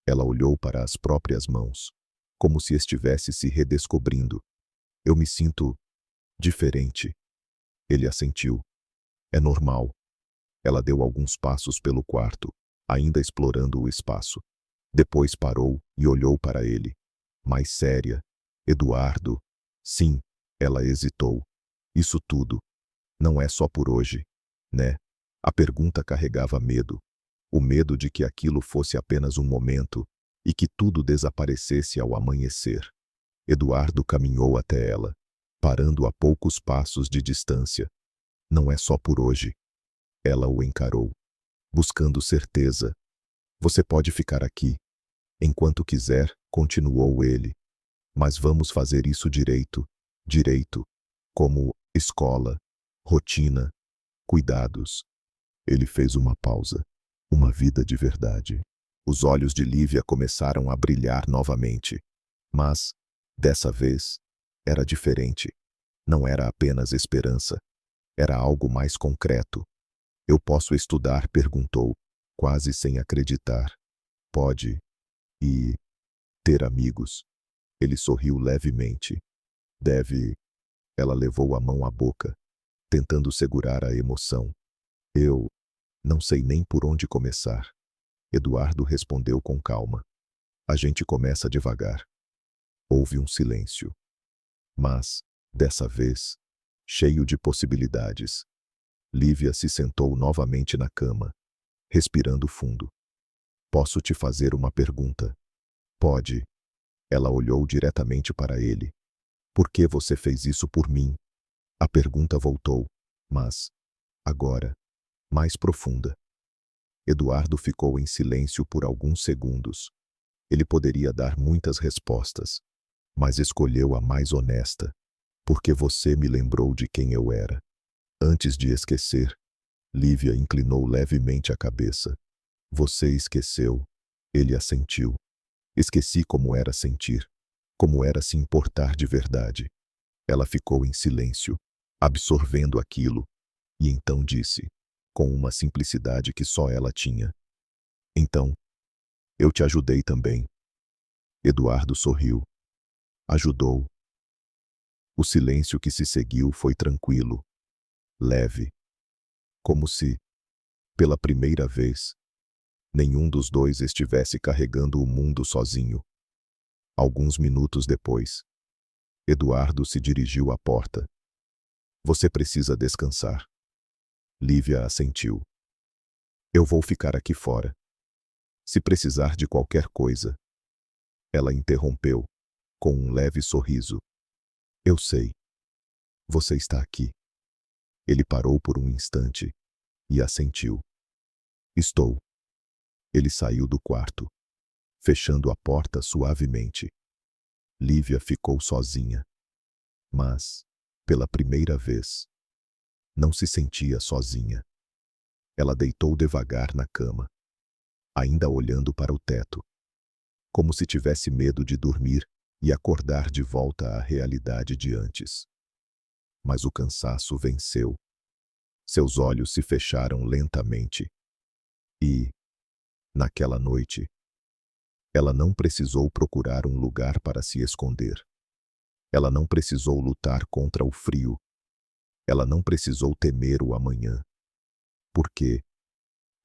Ela olhou para as próprias mãos, como se estivesse se redescobrindo. Eu me sinto diferente. Ele assentiu. É normal. Ela deu alguns passos pelo quarto, ainda explorando o espaço. Depois parou e olhou para ele. Mais séria. Eduardo. Sim, ela hesitou. Isso tudo. Não é só por hoje, né? A pergunta carregava medo. O medo de que aquilo fosse apenas um momento e que tudo desaparecesse ao amanhecer. Eduardo caminhou até ela, parando a poucos passos de distância. Não é só por hoje. Ela o encarou, buscando certeza. Você pode ficar aqui. Enquanto quiser, continuou ele. Mas vamos fazer isso direito. Direito. Como escola, rotina, cuidados. Ele fez uma pausa. Uma vida de verdade. Os olhos de Lívia começaram a brilhar novamente. Mas, dessa vez, era diferente. Não era apenas esperança. Era algo mais concreto. Eu posso estudar? Perguntou, quase sem acreditar. Pode. E ter amigos? Ele sorriu levemente. Deve. Ela levou a mão à boca, tentando segurar a emoção. Eu não sei nem por onde começar. Eduardo respondeu com calma. A gente começa devagar. Houve um silêncio. Mas, dessa vez, cheio de possibilidades. Lívia se sentou novamente na cama, respirando fundo. Posso te fazer uma pergunta? Pode. Ela olhou diretamente para ele. Por que você fez isso por mim? A pergunta voltou, mas, agora, mais profunda. Eduardo ficou em silêncio por alguns segundos. Ele poderia dar muitas respostas, mas escolheu a mais honesta. Porque você me lembrou de quem eu era. Antes de esquecer, Lívia inclinou levemente a cabeça. Você esqueceu. Ele assentiu. Esqueci como era sentir, como era se importar de verdade. Ela ficou em silêncio, absorvendo aquilo, e então disse, com uma simplicidade que só ela tinha. Então, eu te ajudei também. Eduardo sorriu. Ajudou. O silêncio que se seguiu foi tranquilo, leve, como se, pela primeira vez, nenhum dos dois estivesse carregando o mundo sozinho. Alguns minutos depois, Eduardo se dirigiu à porta. Você precisa descansar. Lívia assentiu. Eu vou ficar aqui fora. Se precisar de qualquer coisa. Ela interrompeu, com um leve sorriso. Eu sei. Você está aqui. Ele parou por um instante e assentiu. Estou. Ele saiu do quarto, fechando a porta suavemente. Lívia ficou sozinha. Mas, pela primeira vez, não se sentia sozinha. Ela deitou devagar na cama, ainda olhando para o teto, como se tivesse medo de dormir e acordar de volta à realidade de antes. Mas o cansaço venceu. Seus olhos se fecharam lentamente. E, naquela noite, ela não precisou procurar um lugar para se esconder. Ela não precisou lutar contra o frio. Ela não precisou temer o amanhã. Porque,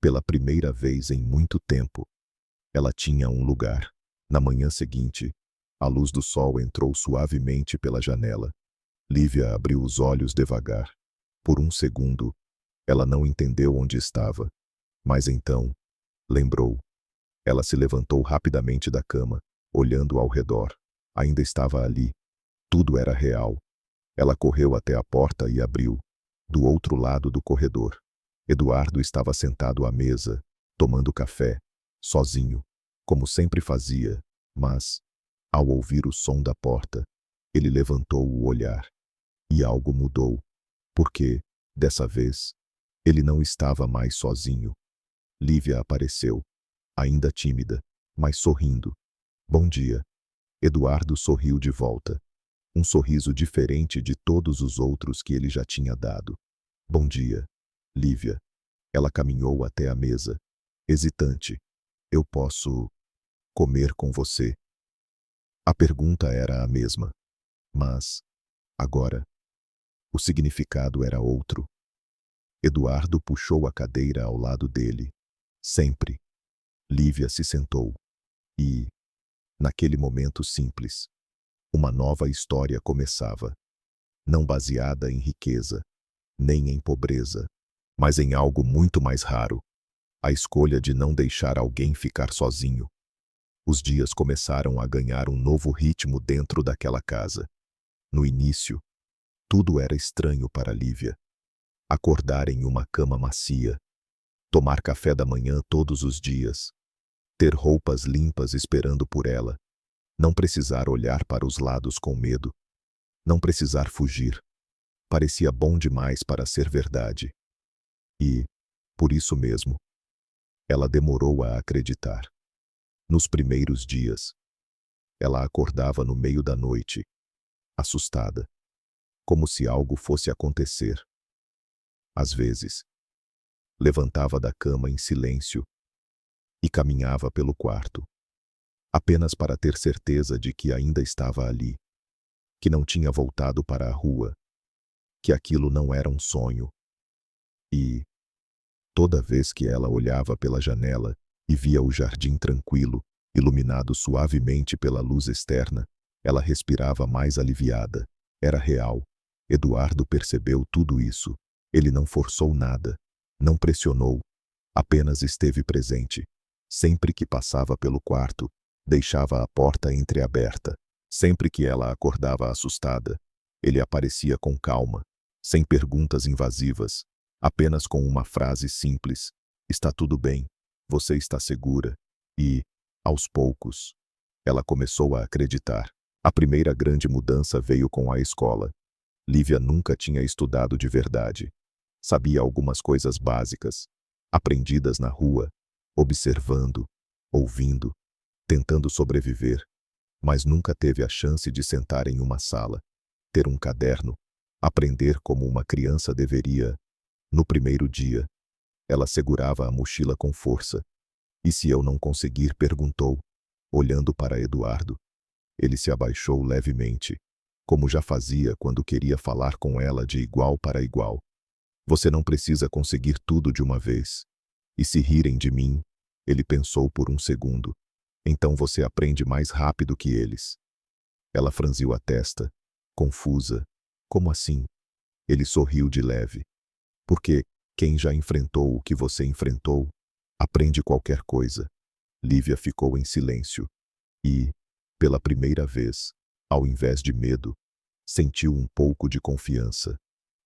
pela primeira vez em muito tempo, ela tinha um lugar. Na manhã seguinte, a luz do sol entrou suavemente pela janela. Lívia abriu os olhos devagar. Por um segundo, ela não entendeu onde estava. Mas então, lembrou. Ela se levantou rapidamente da cama, olhando ao redor. Ainda estava ali. Tudo era real. Ela correu até a porta e abriu. Do outro lado do corredor, Eduardo estava sentado à mesa, tomando café, sozinho, como sempre fazia, mas, ao ouvir o som da porta, ele levantou o olhar. E algo mudou, porque, dessa vez, ele não estava mais sozinho. Lívia apareceu, ainda tímida, mas sorrindo. Bom dia. Eduardo sorriu de volta. Um sorriso diferente de todos os outros que ele já tinha dado. Bom dia, Lívia. Ela caminhou até a mesa, hesitante. Eu posso comer com você? A pergunta era a mesma, mas, agora, o significado era outro. Eduardo puxou a cadeira ao lado dele. Sempre. Lívia se sentou. E, naquele momento simples, uma nova história começava. Não baseada em riqueza, nem em pobreza, mas em algo muito mais raro. A escolha de não deixar alguém ficar sozinho. Os dias começaram a ganhar um novo ritmo dentro daquela casa. No início, tudo era estranho para Lívia. Acordar em uma cama macia, tomar café da manhã todos os dias, ter roupas limpas esperando por ela, não precisar olhar para os lados com medo, não precisar fugir. Parecia bom demais para ser verdade. E, por isso mesmo, ela demorou a acreditar. Nos primeiros dias, ela acordava no meio da noite, assustada, como se algo fosse acontecer. Às vezes, levantava da cama em silêncio e caminhava pelo quarto, apenas para ter certeza de que ainda estava ali, que não tinha voltado para a rua, que aquilo não era um sonho. E, toda vez que ela olhava pela janela e via o jardim tranquilo, iluminado suavemente pela luz externa, ela respirava mais aliviada. Era real. Eduardo percebeu tudo isso. Ele não forçou nada, não pressionou, apenas esteve presente. Sempre que passava pelo quarto, deixava a porta entreaberta. Sempre que ela acordava assustada, ele aparecia com calma, sem perguntas invasivas, apenas com uma frase simples: está tudo bem, você está segura. E, aos poucos, ela começou a acreditar. A primeira grande mudança veio com a escola. Lívia nunca tinha estudado de verdade. Sabia algumas coisas básicas, aprendidas na rua, observando, ouvindo, tentando sobreviver, mas nunca teve a chance de sentar em uma sala, ter um caderno, aprender como uma criança deveria. No primeiro dia, ela segurava a mochila com força. E se eu não conseguir? Perguntou, olhando para Eduardo. Ele se abaixou levemente, como já fazia quando queria falar com ela de igual para igual. Você não precisa conseguir tudo de uma vez. E se rirem de mim? Ele pensou por um segundo. Então você aprende mais rápido que eles. Ela franziu a testa, confusa. Como assim? Ele sorriu de leve. Porque quem já enfrentou o que você enfrentou, aprende qualquer coisa. Lívia ficou em silêncio. E, pela primeira vez, ao invés de medo, sentiu um pouco de confiança.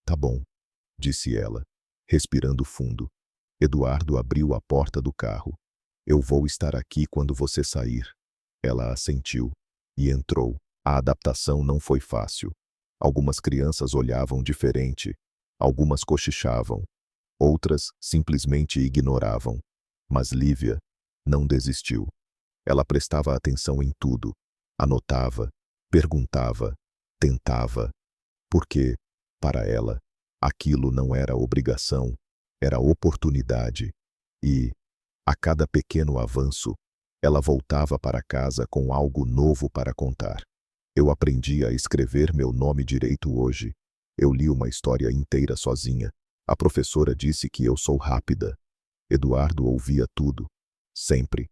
Tá bom, disse ela, respirando fundo. Eduardo abriu a porta do carro. Eu vou estar aqui quando você sair. Ela assentiu e entrou. A adaptação não foi fácil. Algumas crianças olhavam diferente, algumas cochichavam, outras simplesmente ignoravam. Mas Lívia não desistiu. Ela prestava atenção em tudo, anotava, perguntava, tentava, porque, para ela, aquilo não era obrigação, era oportunidade. E, a cada pequeno avanço, ela voltava para casa com algo novo para contar. Eu aprendi a escrever meu nome direito hoje. Eu li uma história inteira sozinha. A professora disse que eu sou rápida. Eduardo ouvia tudo, sempre.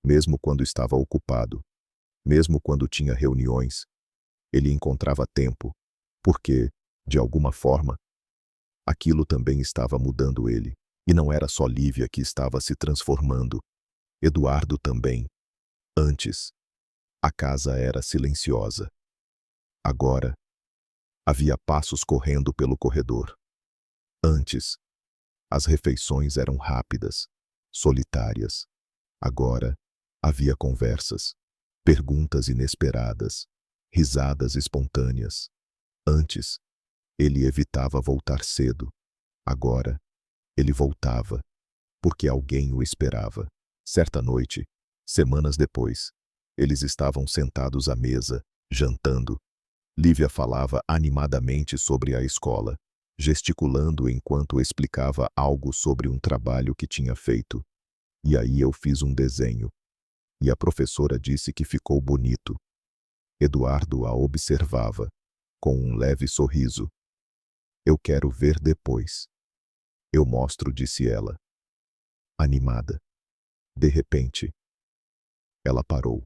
Mesmo quando estava ocupado, mesmo quando tinha reuniões, ele encontrava tempo, porque, de alguma forma, aquilo também estava mudando ele. E não era só Lívia que estava se transformando. Eduardo também. Antes, a casa era silenciosa. Agora, havia passos correndo pelo corredor. Antes, as refeições eram rápidas, solitárias. Agora, havia conversas, perguntas inesperadas, risadas espontâneas. Antes, Ele evitava voltar cedo. Agora, ele voltava, porque alguém o esperava. Certa noite, semanas depois, eles estavam sentados à mesa, jantando. Lívia falava animadamente sobre a escola, gesticulando enquanto explicava algo sobre um trabalho que tinha feito. E aí eu fiz um desenho. E a professora disse que ficou bonito. Eduardo a observava, com um leve sorriso. Eu quero ver depois. Eu mostro, disse ela, animada. De repente, ela parou.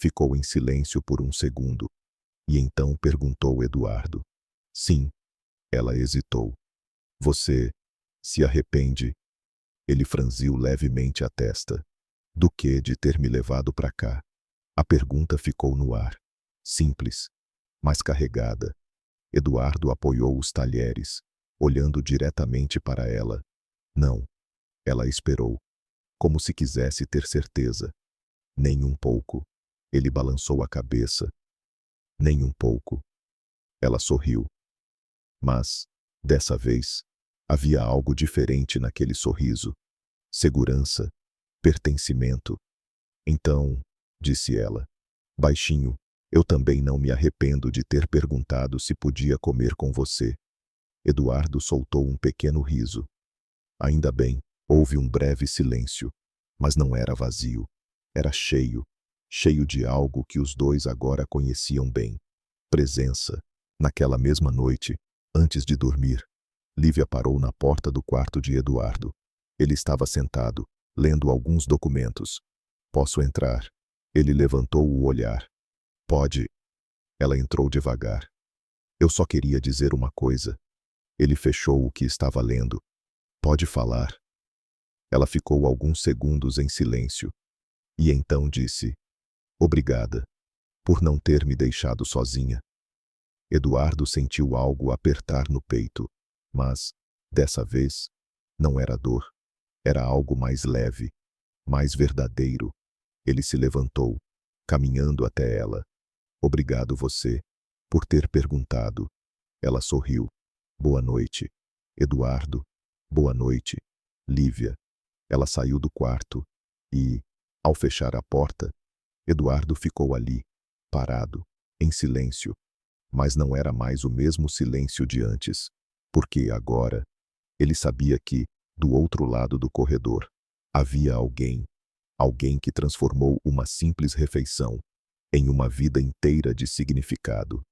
Ficou em silêncio por um segundo, e então perguntou Eduardo. Sim, ela hesitou. Você se arrepende? Ele franziu levemente a testa. Do que de ter me levado para cá? A pergunta ficou no ar. Simples, mas carregada. Eduardo apoiou os talheres, olhando diretamente para ela. Não. Ela esperou, como se quisesse ter certeza. Nem um pouco. Ele balançou a cabeça. Nem um pouco. Ela sorriu. Mas, dessa vez, havia algo diferente naquele sorriso. Segurança, pertencimento. Então, disse ela, baixinho, eu também não me arrependo de ter perguntado se podia comer com você. Eduardo soltou um pequeno riso. Ainda bem, houve um breve silêncio, mas não era vazio. Era cheio, cheio de algo que os dois agora conheciam bem. Presença. Naquela mesma noite, antes de dormir, Lívia parou na porta do quarto de Eduardo. Ele estava sentado, lendo alguns documentos. Posso entrar? Ele levantou o olhar. Pode. Ela entrou devagar. Eu só queria dizer uma coisa. Ele fechou o que estava lendo. Pode falar. Ela ficou alguns segundos em silêncio. E então disse: Obrigada, por não ter me deixado sozinha. Eduardo sentiu algo apertar no peito, mas, dessa vez, não era dor. Era algo mais leve, mais verdadeiro. Ele se levantou, caminhando até ela. Obrigado você, por ter perguntado. Ela sorriu. Boa noite, Eduardo. Boa noite, Lívia. Ela saiu do quarto e, ao fechar a porta, Eduardo ficou ali, parado, em silêncio. Mas não era mais o mesmo silêncio de antes, porque agora ele sabia que, do outro lado do corredor, havia alguém que transformou uma simples refeição em uma vida inteira de significado.